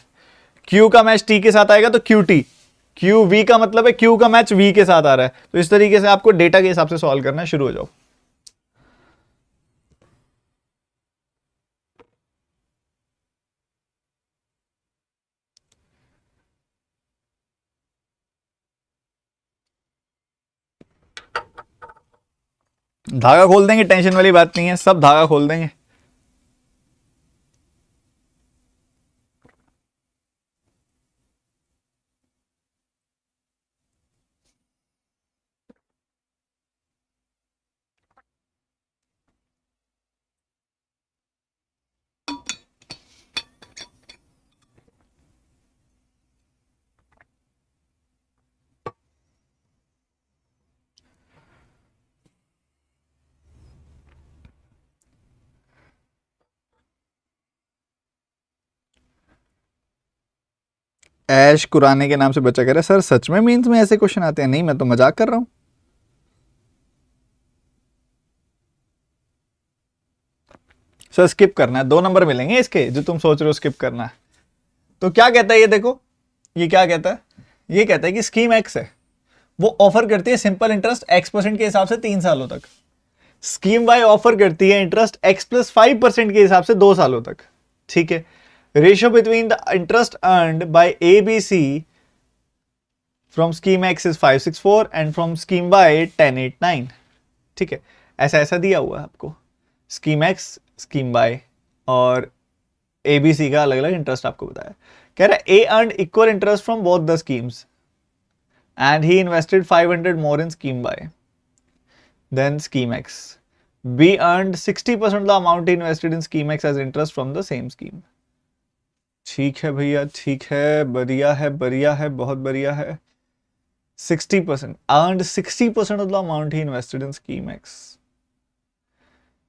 Q का मैच T के साथ आएगा तो QT, QV का मतलब है Q का मैच V के साथ आ रहा है। तो इस तरीके से आपको डेटा के हिसाब से सॉल्व करना है। शुरू हो जाओ। धागा खोल देंगे, टेंशन वाली बात नहीं है, सब धागा खोल देंगे। ऐश कुराने के नाम से बच्चा कह रहा है सर सच में मीन्स में ऐसे क्वेश्चन आते हैं? नहीं, मैं तो मजाक कर रहा हूं। सर स्किप करना है, 2 नंबर मिलेंगे इसके, जो तुम सोच रहे हो स्किप करना है। तो क्या कहता है ये देखो, ये क्या कहता है? ये कहता है कि स्कीम एक्स है, वो ऑफर करती है सिंपल इंटरेस्ट x% के हिसाब से 3 सालों तक। स्कीम वाई ऑफर करती है इंटरेस्ट x+5% के हिसाब से 2 सालों तक। ठीक है, ratio between the interest earned by ABC from scheme x is 564 and from scheme y 1089। ठीक है, ऐसा ऐसा दिया हुआ है आपको, स्कीम एक्स, स्कीम वाई और ABC का अलग अलग इंटरेस्ट आपको बताया। कह रहा है A earned equal interest from both the schemes and he invested 500 more in scheme Y than scheme X. B earned 60% of the amount he invested in scheme X as interest from the same scheme. ठीक है भैया, ठीक है, बढ़िया है, बढ़िया है, बहुत बढ़िया है। 60% earned 60% of the amount he invested in scheme X.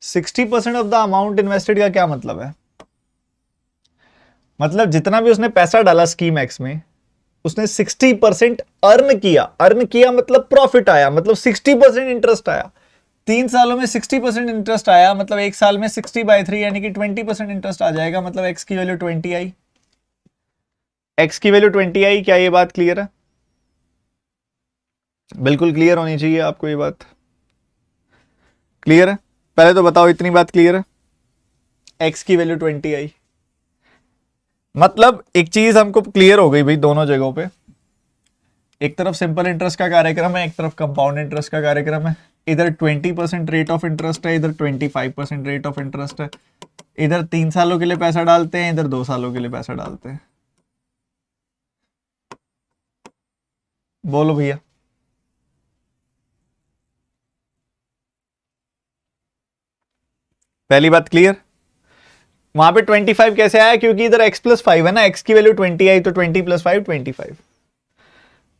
60% of the amount invested का क्या मतलब है? मतलब जितना भी उसने पैसा डाला स्कीम एक्स में, उसने 60% अर्न किया। अर्न किया मतलब प्रॉफिट आया, मतलब 60% इंटरेस्ट आया। 3 सालों में 60% इंटरेस्ट आया, मतलब एक साल में 60/3 यानी कि 20% इंटरेस्ट आ जाएगा। मतलब एक्स की वैल्यू 20 आई। एक्स की वैल्यू 20 आई। क्या ये बात क्लियर है? बिल्कुल क्लियर होनी चाहिए आपको ये बात। क्लियर है? पहले तो बताओ इतनी बात क्लियर है? एक्स की वैल्यू 20 आई, मतलब एक चीज हमको क्लियर हो गई भाई दोनों जगहों पे। एक तरफ सिंपल इंटरेस्ट का कार्यक्रम है, एक तरफ कंपाउंड इंटरेस्ट का कार्यक्रम है। इधर 20% रेट ऑफ इंटरेस्ट है, इधर 25% रेट ऑफ इंटरेस्ट है। इधर 3 सालों के लिए पैसा डालते हैं, इधर 2 सालों के लिए पैसा डालते हैं। बोलो भैया। पहली बात क्लियर? वहां पे 25 कैसे आया, क्योंकि इधर x+5 है ना, x की वैल्यू 20 आई तो 20+5 25।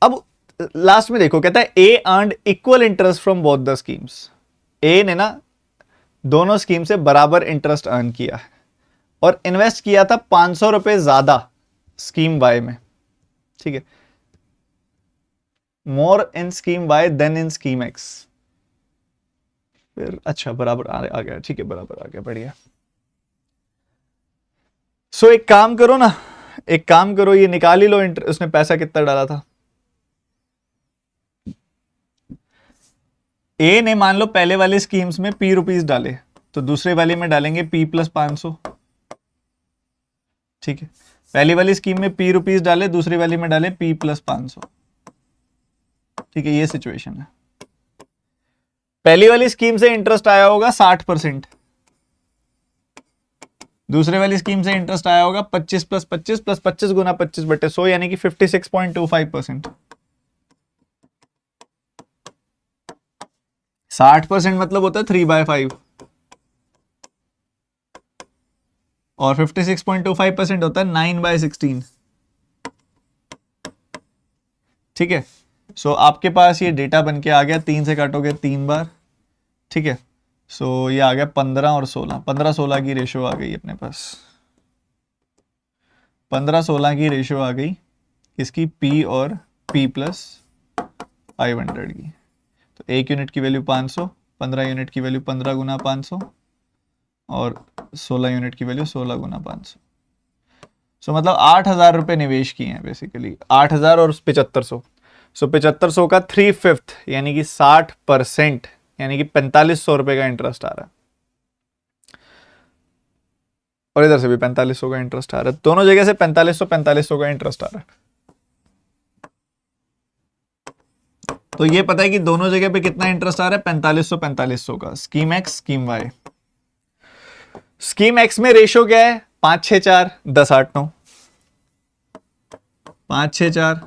अब लास्ट में देखो, कहता है A earned equal interest from both the schemes. A ने ना दोनों स्कीम से बराबर इंटरेस्ट अर्न किया है और इन्वेस्ट किया था 500 रुपए ज्यादा स्कीम वाई में, ठीक है, मोर इन scheme Y then in scheme x. फिर अच्छा बराबर आ गया, ठीक है बराबर आ गया, बढ़िया। सो एक काम करो ना, एक काम करो, ये निकाल ही लो उसने पैसा कितना डाला था। ए ने मान लो पहले वाली स्कीम्स में p रुपीस डाले, तो दूसरे वाली में डालेंगे p+500, ठीक है। पहली वाली स्कीम में p रुपीस डाले, दूसरी वाली में डाले p+500, ठीक है, ये सिचुएशन है। पहली वाली स्कीम से इंटरेस्ट आया होगा 60%, दूसरे वाली स्कीम से इंटरेस्ट आया होगा 25 + 25 + 25 गुना 25/100 यानी कि 56.25%। 60% मतलब होता है 3/5 और 56.25% होता है 9/16, ठीक है। सो आपके पास ये डेटा बन के आ गया, 3 से काटोगे 3 बार, ठीक है। सो ये आ गया 15 और 16, 15-16 की रेशियो आ गई अपने पास, 15-16 की रेशियो आ गई इसकी p और p+500 की। तो 1 यूनिट की वैल्यू 500, 15 यूनिट की वैल्यू 15 गुना 500 और 16 यूनिट की वैल्यू 16 गुना 500। सो मतलब 8,000 रुपए निवेश किए हैं बेसिकली, 8,000 और 7500। सो 7500 का 3/5 यानी कि 60% यानी कि 4500 रुपए का इंटरेस्ट आ रहा है, और इधर से भी 4500 का इंटरेस्ट आ रहा है, दोनों जगह से 4500 का इंटरेस्ट आ रहा है। तो ये पता है कि दोनों जगह पे कितना इंटरेस्ट आ रहा है, 4500 का, scheme x scheme y. Scheme x में रेशियो क्या है, 5 6 4 10 8 9, 5 6 4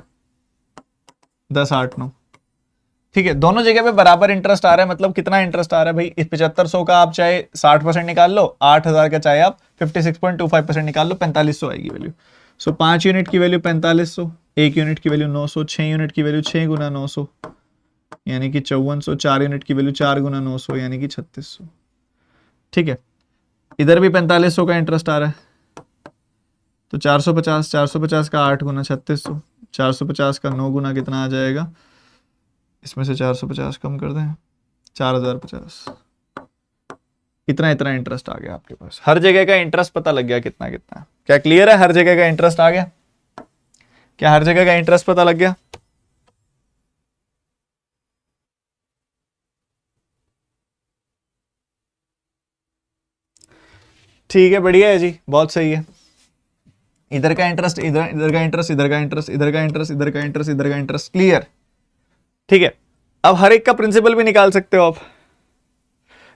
10 8 9, ठीक है। दोनों जगह पे बराबर इंटरेस्ट आ रहा है, मतलब कितना इंटरेस्ट आ रहा है भाई, इस 7500 का आप चाहे 60% निकाल लो, 8,000 का चाहे आप 56.25% निकाल लो, 4500 आएगी वैल्यू। सो 5 यूनिट की वैल्यू 4500, 1 यूनिट की वैल्यू 900, 6 यूनिट की वैल्यू 6 गुना 900 यानी कि 5400, 4 यूनिट की वैल्यू 4 गुना 900 यानी कि 3600, ठीक है। इधर भी 4500 का इंटरेस्ट आ रहा है, तो 450 का 8 गुना 3600, 450 का 9 गुना कितना आ जाएगा, इसमें से 450 कम कर दें, 4050। इतना इंटरेस्ट आ गया आपके पास, हर जगह का इंटरेस्ट पता लग गया कितना कितना। क्या क्लियर है, हर जगह का इंटरेस्ट आ गया, क्या हर जगह का इंटरेस्ट पता लग गया? ठीक है, बढ़िया है जी, बहुत सही है। इधर का इंटरेस्ट, इधर का इंटरेस्ट, इधर का इंटरेस्ट, इधर का इंटरेस्ट, इधर का इंटरेस्ट, इधर का इंटरेस्ट, क्लियर, ठीक है। अब हर एक का प्रिंसिपल भी निकाल सकते हो आप,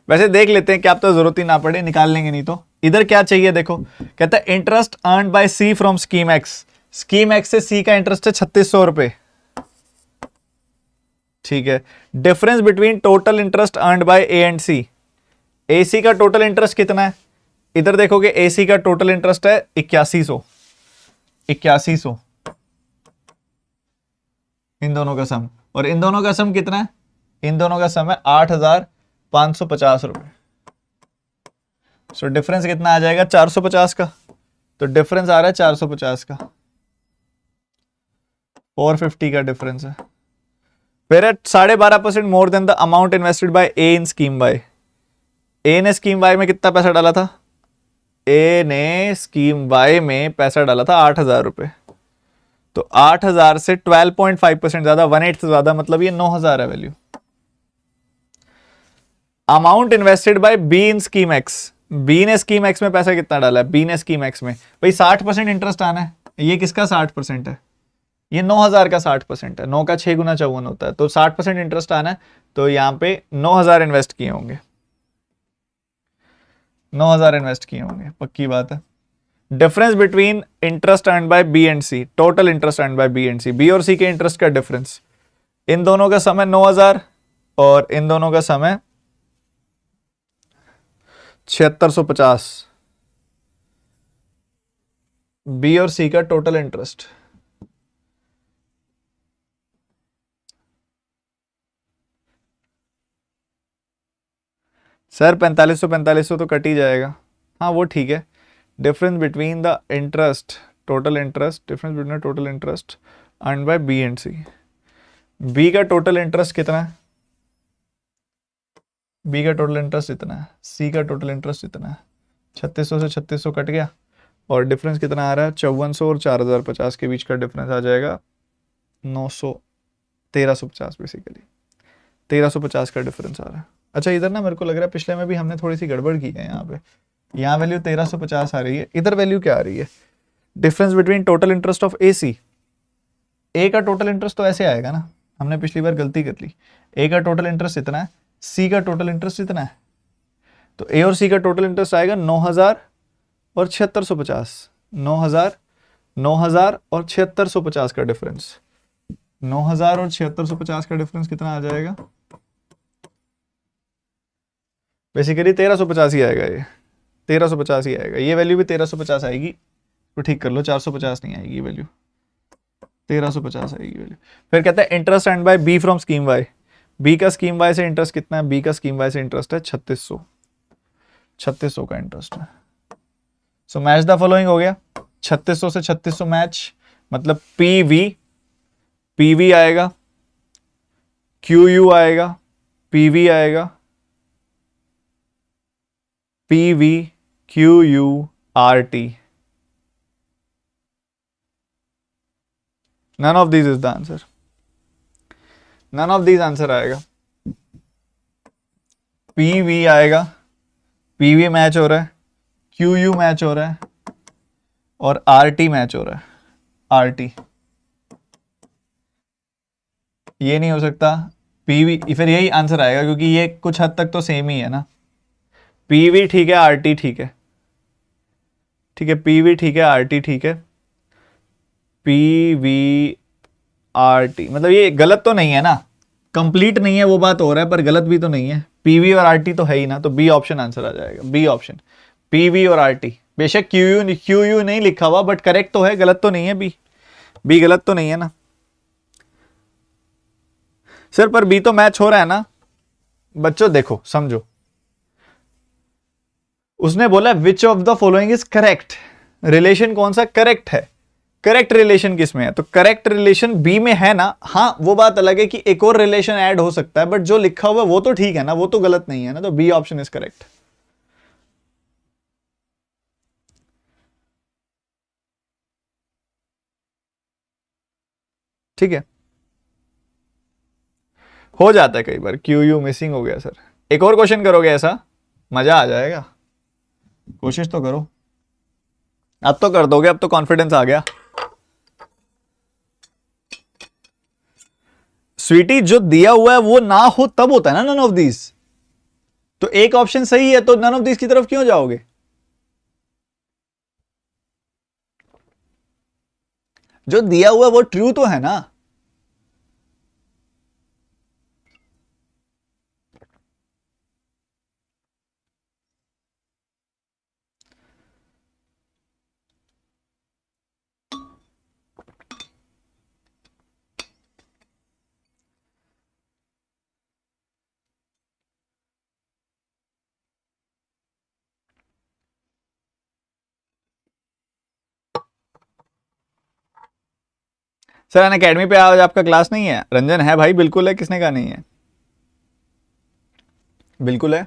वैसे देख लेते हैं, क्या आप तो जरूरत ही ना पड़े, निकाल लेंगे नहीं तो। इधर क्या चाहिए देखो, कहता है interest earn by C from scheme x. Scheme X से सी का इंटरेस्ट है 3600 रुपए, ठीक है। Difference between total interest earn by A and C, A C का टोटल इंटरेस्ट कितना है, इधर देखोगे ए सी का टोटल इंटरेस्ट है 8100 इन दोनों का सम, और इन दोनों का सम कितना है, इन दोनों का सम है 8550 रुपए। सो डिफरेंस कितना आ जाएगा, 450 का, तो डिफरेंस आ रहा है 450 का, 450 का डिफरेंस है। फिर 12.5% more than the amount invested by A in scheme Y. A ने स्कीम वाई में कितना पैसा डाला था, ए ने स्कीम वाई में पैसा डाला था 8,000 रुपए, तो 8,000 से 12.5% ज्यादा, 1/8 से ज्यादा, मतलब ये 9,000 है value. Amount invested by B in scheme x, B ने स्कीम एक्स में पैसा कितना डाला है, बी ने स्कीम एक्स में भाई 60% इंटरेस्ट आना है, ये किसका 60% है, ये 9,000 का 60% है, 9 का 6 गुना 54 होता है, तो 60% इंटरेस्ट आना है, तो यहां पे 9,000 इन्वेस्ट किए होंगे, 9,000 इन्वेस्ट किए होंगे, पक्की बात है। Difference between interest earn by B and C, total interest earn by B and C, B और सी के इंटरेस्ट का डिफरेंस, इन दोनों का सम है 9,000 और इन दोनों का सम है 7650, बी और सी का टोटल इंटरेस्ट। सर 4500 तो कट ही जाएगा। हाँ वो ठीक है। Difference between the interest, total interest, difference between total interest earn by B and C. B का टोटल इंटरेस्ट कितना है? बी का टोटल इंटरेस्ट इतना है, सी का टोटल इंटरेस्ट इतना है। 3600 से 3600 कट गया और डिफरेंस कितना आ रहा है? 5400 और 4050 के बीच का डिफरेंस आ जाएगा 900, 1350 बेसिकली। 1350 का डिफरेंस आ रहा है। अच्छा इधर ना मेरे को लग रहा है पिछले में भी हमने थोड़ी सी गड़बड़ की है। यहाँ पे यहाँ वैल्यू 1350 आ रही है, इधर वैल्यू क्या आ रही है? Difference between total interest of A C. A का टोटल इंटरेस्ट तो ऐसे आएगा ना, हमने पिछली बार गलती कर ली। ए का टोटल इंटरेस्ट इतना है, सी का टोटल इंटरेस्ट इतना है, तो ए और सी का टोटल इंटरेस्ट आएगा 9000 और 7650। 9000 और 7650 का डिफरेंस। 9000 और 7650 का डिफरेंस कितना आ जाएगा? बेसिकली 1350 ही आएगा। ये 1350 ही आएगा। ये वैल्यू भी 1350 आएगी, तो ठीक कर लो, 450 नहीं आएगी वैल्यू, 1350 आएगी वैल्यू। फिर कहता है interest earned by B from scheme Y. B का स्कीम वाई से इंटरेस्ट कितना है? बी का स्कीम वाई से इंटरेस्ट है 3600। 3600 का इंटरेस्ट है। सो मैच द फॉलोइंग हो गया। 3600 से 3600 मैच, मतलब पीवी आएगा, क्यू आएगा, पीवी आएगा, PV Q R T. None of this is the answer. None of this answer आएगा। पीवी आएगा, पीवी मैच हो रहा है, क्यू मैच हो रहा है और आरटी मैच हो रहा है। आरटी ये नहीं हो सकता। पीवी फिर यही आंसर आएगा क्योंकि ये कुछ हद तक तो सेम ही है ना। पीवी ठीक है, आरटी ठीक है, ठीक है, पीवी ठीक है, आरटी ठीक है। पीवी आरटी मतलब ये गलत तो नहीं है ना, कंप्लीट नहीं है वो बात हो रहा है, पर गलत भी तो नहीं है। पीवी और आरटी तो है ही ना, तो बी ऑप्शन आंसर आ जाएगा। बी ऑप्शन, पीवी और आरटी। बेशक क्यू नहीं लिखा हुआ बट करेक्ट तो है, गलत तो नहीं है। बी गलत तो नहीं है ना सर, पर बी तो मैच हो रहा है ना। बच्चों देखो समझो, उसने बोला which of the following is correct. Relation कौन सा करेक्ट है? करेक्ट रिलेशन किस में है? तो करेक्ट रिलेशन बी में है ना। हाँ वो बात अलग है कि एक और रिलेशन ऐड हो सकता है, बट जो लिखा हुआ है वो तो ठीक है ना, वो तो गलत नहीं है ना। तो बी ऑप्शन इज करेक्ट। ठीक है, हो जाता है कई बार, क्यू मिसिंग हो गया सर। एक और क्वेश्चन करोगे ऐसा, मजा आ जाएगा। कोशिश तो करो, अब तो कर दोगे, अब तो कॉन्फिडेंस आ गया। स्वीटी जो दिया हुआ है वो ना हो तब होता है ना नन ऑफ दिस। तो एक ऑप्शन सही है तो नन ऑफ दिस की तरफ क्यों जाओगे? जो दिया हुआ है वो ट्रू तो है ना। सर अन अकेडमी पे आज आपका क्लास नहीं है? रंजन है भाई, बिल्कुल है, किसने कहा नहीं है? बिल्कुल है।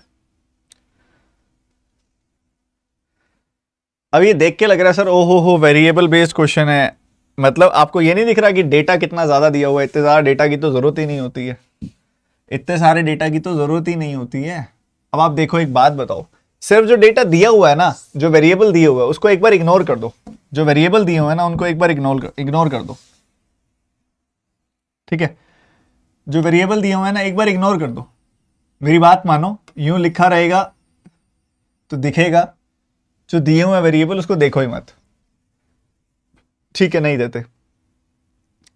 अब ये देख के लग रहा है सर ओहो हो वेरिएबल बेस्ड क्वेश्चन है, मतलब आपको ये नहीं दिख रहा कि डेटा कितना ज्यादा दिया हुआ है? इतने ज्यादा डेटा की तो जरूरत ही नहीं होती है, इतने सारे डेटा की तो जरूरत ही नहीं होती है। अब आप देखो एक बात बताओ, सिर्फ जो डेटा दिया हुआ है ना, जो वेरिएबल दिया हुआ है उसको एक बार इग्नोर कर दो। जो वेरिएबल दिए हुए हैं ना उनको एक बार इग्नोर कर दो। ठीक है, जो वेरिएबल दिए हुए हैं ना एक बार इग्नोर कर दो। मेरी बात मानो, यूं लिखा रहेगा तो दिखेगा, जो दिए हुए वेरिएबल उसको देखो ही मत। ठीक है, नहीं देते।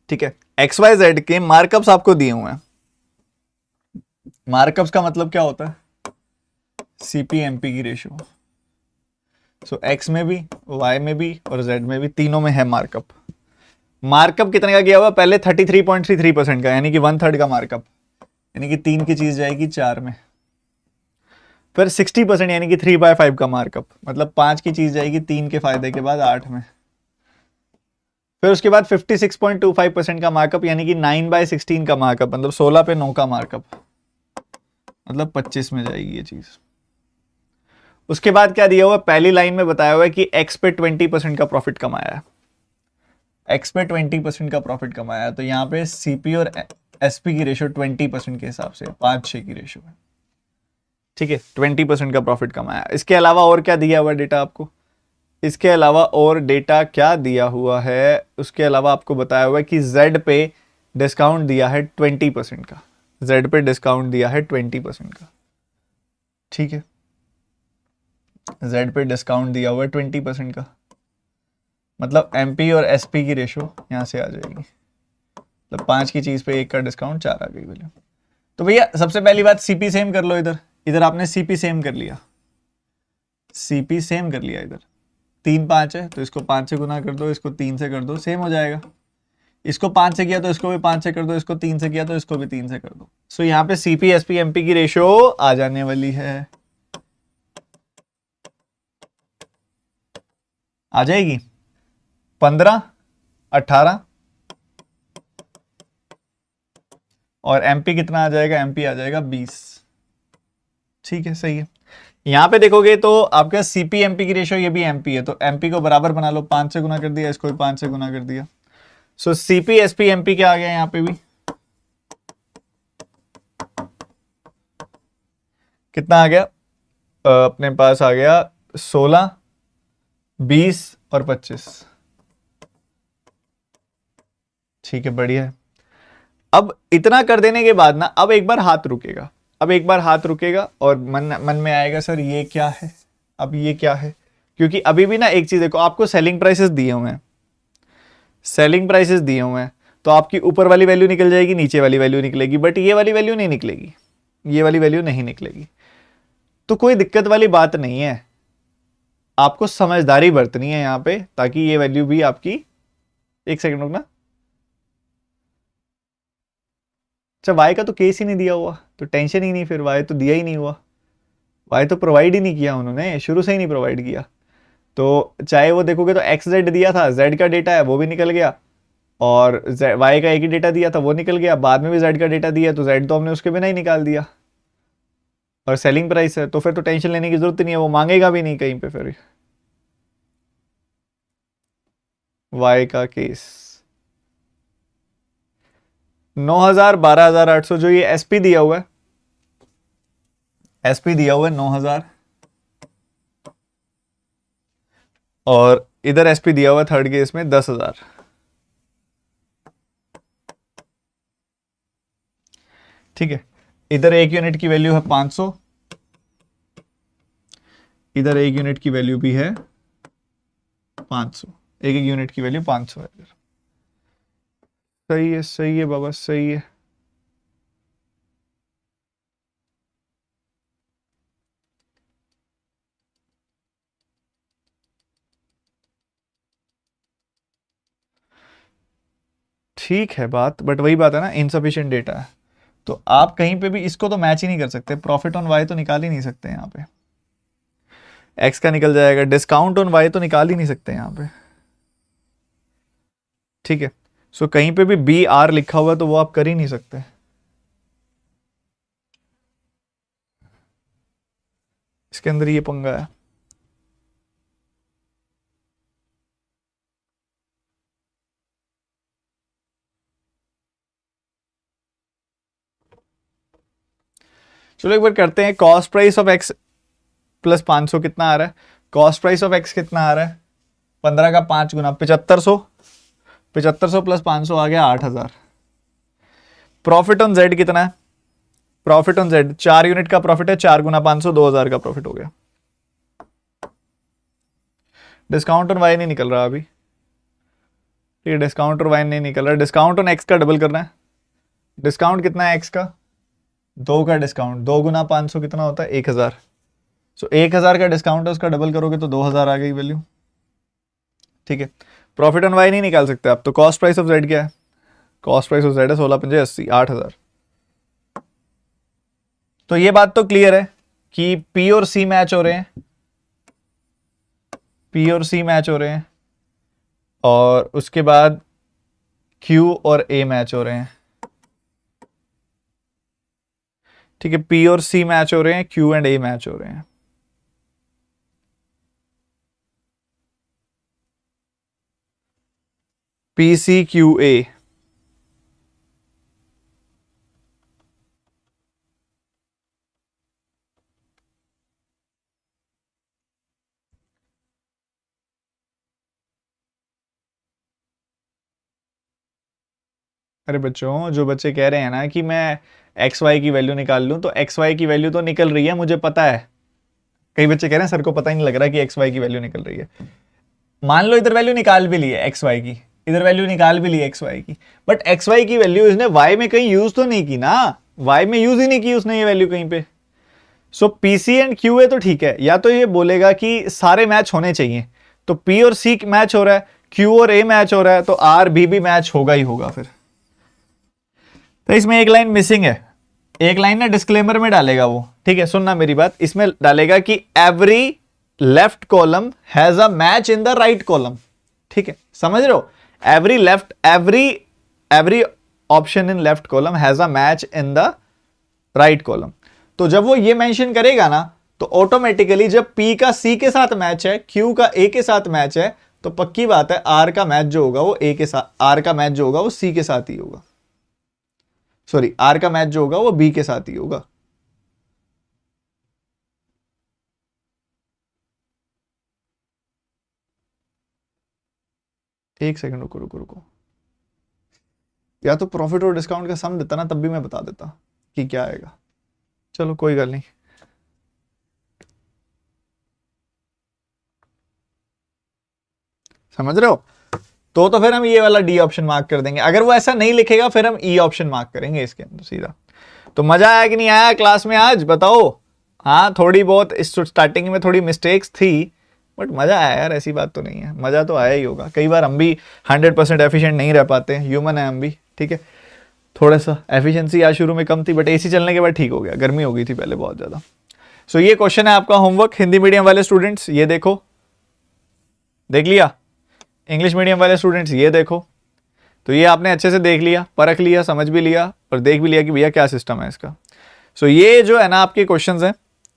ठीक है, एक्स वाई जेड के मार्कअप्स आपको दिए हुए हैं। मार्कअप्स का मतलब क्या होता है? सीपी एमपी की रेशियो। सो एक्स में भी, वाई में भी और जेड में भी, तीनों में है मार्कअप। मार्कअप कितने का किया हुआ? पहले 33.33% का, यानी कि 1/3 का मार्कअप, यानी कि 3 की चीज जाएगी 4 में। फिर 60% यानी कि 3/5 का मार्कअप, मतलब 5 की चीज जाएगी 3 के फायदे के बाद 8 में। फिर उसके बाद 56.25% का मार्कअप, यानी कि 9/16 का मार्कअप, मतलब 16 पे 9 का मार्कअप, मतलब 25 में जाएगी ये चीज। उसके बाद क्या दिया हुआ? पहली लाइन में बताया हुआ है कि एक्स पे 20% का प्रॉफिट कमाया है, एक्स पे 20% का प्रॉफिट कमाया है, तो यहाँ पे सीपी और एसपी की रेशियो 20% के हिसाब से 5:6 की रेशियो है। ठीक है, 20% का प्रॉफिट कमाया। इसके अलावा और क्या दिया हुआ डेटा आपको? इसके अलावा और डेटा क्या दिया हुआ है? उसके अलावा आपको बताया हुआ है कि जेड पे डिस्काउंट दिया है 20% का, जेड पे डिस्काउंट दिया है 20% का। ठीक है, जेड पे डिस्काउंट दिया हुआ है 20% का, मतलब एमपी और एसपी की रेशो यहां से आ जाएगी, मतलब 5 की चीज पे 1 का डिस्काउंट 4 आ गई वैल्यू। तो भैया सबसे पहली बात सीपी सेम कर लो, इधर इधर आपने सीपी सेम कर लिया, सीपी सेम कर लिया, इधर 3 5 है तो इसको 5 से गुना कर दो, इसको 3 से कर दो, सेम हो जाएगा। इसको 5 से किया तो इसको भी 5 से कर दो, इसको 3 से किया तो इसको भी 3 से कर दो। सो यहाँ पे सीपी एसपी एमपी की रेशो आ जाने वाली है, आ जाएगी 15 18, और एमपी कितना आ जाएगा? एमपी आ जाएगा 20। ठीक है, सही है। यहां पे देखोगे तो आपका सीपी एमपी की रेशियो, ये भी एमपी है, तो एमपी को बराबर बना लो, 5 से गुना कर दिया, इसको भी 5 से गुना कर दिया। सो सीपी एसपी एमपी क्या आ गया यहां पे भी? कितना आ गया? अपने पास आ गया 16 20 और 25। ठीक है, बढ़िया है। अब इतना कर देने के बाद ना, अब एक बार हाथ रुकेगा, अब एक बार हाथ रुकेगा और मन मन में आएगा सर ये क्या है, अब ये क्या है? क्योंकि अभी भी ना एक चीज देखो, आपको सेलिंग प्राइसेस दिए हुए हैं, सेलिंग प्राइसेस दिए हुए हैं, तो आपकी ऊपर वाली वैल्यू निकल जाएगी, नीचे वाली वैल्यू निकलेगी, बट ये वाली वैल्यू नहीं निकलेगी, ये वाली वैल्यू नहीं निकलेगी। तो कोई दिक्कत वाली बात नहीं है, आपको समझदारी बरतनी है यहां पे, ताकि ये वैल्यू भी आपकी, एक सेकंड रुकना। अच्छा, वाई का तो केस ही नहीं दिया हुआ, तो टेंशन ही नहीं, फिर वाई तो दिया ही नहीं हुआ, वाई तो प्रोवाइड ही नहीं किया उन्होंने, शुरू से ही नहीं प्रोवाइड किया। तो चाहे वो देखोगे तो एक्स जेड दिया था, जेड का डेटा है वो भी निकल गया, और वाई का एक ही डेटा दिया था वो निकल गया, बाद में भी जेड का डेटा दिया, तो जेड तो हमने उसके बिना ही निकाल दिया, और सेलिंग प्राइस है, तो फिर तो टेंशन लेने की जरूरत ही नहीं है, वो मांगेगा भी नहीं कहीं पे फिर। वाई का केस 9,000 12,800, जो ये एसपी दिया हुआ है, एसपी दिया हुआ है 9,000, और इधर एसपी दिया हुआ है थर्ड केस में 10,000। ठीक है, इधर एक यूनिट की वैल्यू है 500, इधर एक यूनिट की वैल्यू भी है 500, एक एक यूनिट की वैल्यू 500 है इधर। सही है बाबा, सही है। ठीक है बात, बट वही बात है ना, इनसफिशिएंट डेटा है, तो आप कहीं पे भी इसको तो मैच ही नहीं कर सकते, प्रॉफिट ऑन वाई तो निकाल ही नहीं सकते यहाँ पे, एक्स का निकल जाएगा, डिस्काउंट ऑन वाई तो निकाल ही नहीं सकते यहाँ पे। ठीक है, सो कहीं पे भी बी आर लिखा हुआ तो वो आप कर ही नहीं सकते। इसके अंदर ये पंगा है। चलो एक बार करते हैं, cost price of x plus 500 कितना आ रहा है? कॉस्ट प्राइस ऑफ एक्स कितना आ रहा है? 15 का 5 गुना 7500, 7500 प्लस 500 आ गया 8,000। प्रॉफिट ऑन जेड कितना है? प्रॉफिट ऑन जेड 4 यूनिट का प्रॉफिट है, 4 गुना 500 2,000 का प्रॉफिट हो गया। डिस्काउंट ऑन वाई नहीं निकल रहा अभी, ठीक है, डिस्काउंट ऑन वाई नहीं निकल रहा, डिस्काउंट ऑन एक्स का डबल करना है। डिस्काउंट कितना है एक्स का? 2 का डिस्काउंट, 2 गुना 500 कितना होता है? 1,000। सो 1000 का डिस्काउंट है, उसका डबल करोगे तो 2000 आ गई वैल्यू। ठीक है, प्रॉफिट ऑन वाई नहीं निकाल सकते आप, तो कॉस्ट प्राइस ऑफ जेड क्या है? कॉस्ट प्राइस ऑफ जेड है 16 × 80 8000। तो ये बात तो क्लियर है कि पी और सी मैच हो रहे हैं, पी और सी मैच हो रहे हैं, और उसके बाद क्यू और ए मैच हो रहे हैं। ठीक है, पी और सी मैच हो रहे हैं, क्यू एंड ए मैच हो रहे हैं। P C Q A. अरे बच्चों, जो बच्चे कह रहे हैं ना कि मैं एक्स वाई की वैल्यू निकाल लूं, तो एक्स वाई की वैल्यू तो निकल रही है, मुझे पता है। कई बच्चे कह रहे हैं सर को पता ही नहीं लग रहा कि एक्स वाई की वैल्यू निकल रही है। मान लो इधर वैल्यू निकाल भी ली है एक्स वाई की, इधर वैल्यू निकाल भी ली है एक्स वाई की, बट एक्स वाई की वैल्यू इसने वाई में कहीं यूज तो नहीं की ना, वाई में यूज ही नहीं की उसने ये वैल्यू कहीं पे। So P C and Q A तो ठीक है, या तो ये बोलेगा कि सारे मैच होने चाहिए, तो पी और सी मैच हो रहा है, क्यू और ए मैच हो रहा है, तो आर बी भी मैच होगा ही होगा फिर। तो इसमें एक लाइन मिसिंग है, एक लाइन ना डिस्क्लेमर में डालेगा वो। ठीक है, सुनना मेरी बात, इसमें डालेगा कि every left column has a match in the right column. ठीक है, समझ रहे हो? Every option in left column has a match in the right column. तो जब वो ये मेंशन करेगा ना, तो ऑटोमेटिकली जब P का C के साथ मैच है, Q का A के साथ मैच है, तो पक्की बात है R का मैच जो होगा वो A के साथ, R का मैच जो होगा वो C के साथ ही होगा। सॉरी, R का मैच जो होगा वो B के साथ ही होगा। एक सेकंड, रुको रुको रुको, या तो प्रॉफिट और डिस्काउंट का सम देता ना, तब भी मैं बता देता कि क्या आएगा। चलो कोई गल नहीं। समझ रहे हो? तो फिर हम ये वाला डी ऑप्शन मार्क कर देंगे। अगर वो ऐसा नहीं लिखेगा फिर हम ई ऑप्शन मार्क करेंगे इसके अंदर सीधा। तो मजा आया कि नहीं आया क्लास में आज, बताओ? हाँ, थोड़ी बहुत स्टार्टिंग में थोड़ी मिस्टेक्स थी, बट मजा आया यार, ऐसी बात तो नहीं है, मजा तो आया ही होगा। कई बार हम भी 100% एफिशिएंट नहीं रह पाते हैं, ह्यूमन है हम भी। ठीक है, थोड़ा सा एफिशिएंसी आज शुरू में कम थी, बट एसी चलने के बाद ठीक हो गया, गर्मी हो गई थी पहले बहुत ज़्यादा। सो ये क्वेश्चन है आपका होमवर्क, हिंदी मीडियम वाले स्टूडेंट्स ये देखो, देख लिया? इंग्लिश मीडियम वाले स्टूडेंट्स ये देखो। तो ये आपने अच्छे से देख लिया, परख लिया, समझ भी लिया और देख भी लिया कि भैया क्या सिस्टम है इसका। सो ये जो है ना आपके क्वेश्चंस हैं,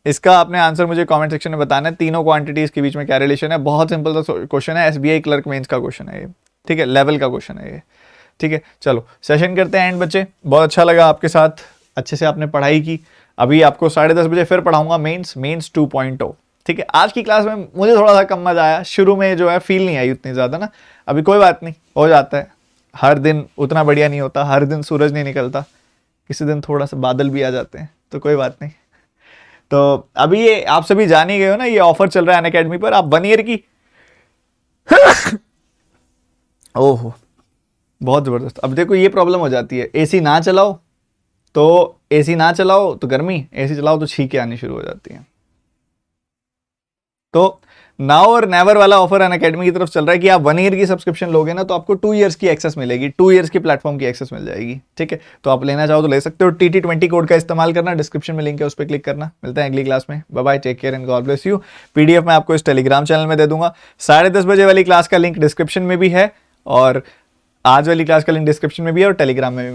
इसका आपने आंसर मुझे कमेंट सेक्शन में बताना है। तीनों क्वांटिटीज के बीच में क्या रिलेशन है, बहुत सिंपल सा क्वेश्चन है, एसबीआई क्लर्क मेंस का क्वेश्चन है ये। ठीक है, लेवल का क्वेश्चन है ये। ठीक है, चलो सेशन करते हैं एंड बच्चे। बहुत अच्छा लगा आपके साथ, अच्छे से आपने पढ़ाई की। अभी आपको 10:30 बजे फिर पढ़ाऊंगा मेंस 2.0। ठीक है, आज की क्लास में मुझे थोड़ा सा कम मजा आया, शुरू में जो है फील नहीं आई उतनी ज़्यादा ना, अभी कोई बात नहीं, हो जाता है। हर दिन उतना बढ़िया नहीं होता, हर दिन सूरज नहीं निकलता, किसी दिन थोड़ा सा बादल भी आ जाते हैं, तो कोई बात नहीं। तो अभी ये आप सभी जान ही गए हो ना, ये ऑफर चल रहा है अनअकैडमी पर, आप 1 ईयर की ओहो बहुत ज़बरदस्त। अब देखो ये प्रॉब्लम हो जाती है, एसी ना चलाओ तो गर्मी, एसी चलाओ तो छींकें आनी शुरू हो जाती हैं। तो नाउ और नेवर वाला ऑफर अनअकैडमी की तरफ चल रहा है कि आप 1 ईयर की सब्सक्रिप्शन लोगे ना, तो आपको 2 ईयर्स की एक्सेस मिलेगी, 2 ईयर्स की प्लेटफॉर्म की एक्सेस मिल जाएगी। ठीक है, तो आप लेना चाहो तो ले सकते हो। TT20 कोड का इस्तेमाल करना, डिस्क्रिप्शन में लिंक है, उस पर क्लिक करना। मिलते हैं अगली क्लास में, bye bye, take care and God bless you. PDF मैं आपको इस टेलीग्राम चैनल में दे दूंगा। 10:30 बजे वाली क्लास का लिंक डिस्क्रिप्शन में भी है, और आज वाली क्लास का लिंक डिस्क्रिप्शन में भी है, और टेलीग्राम में भी।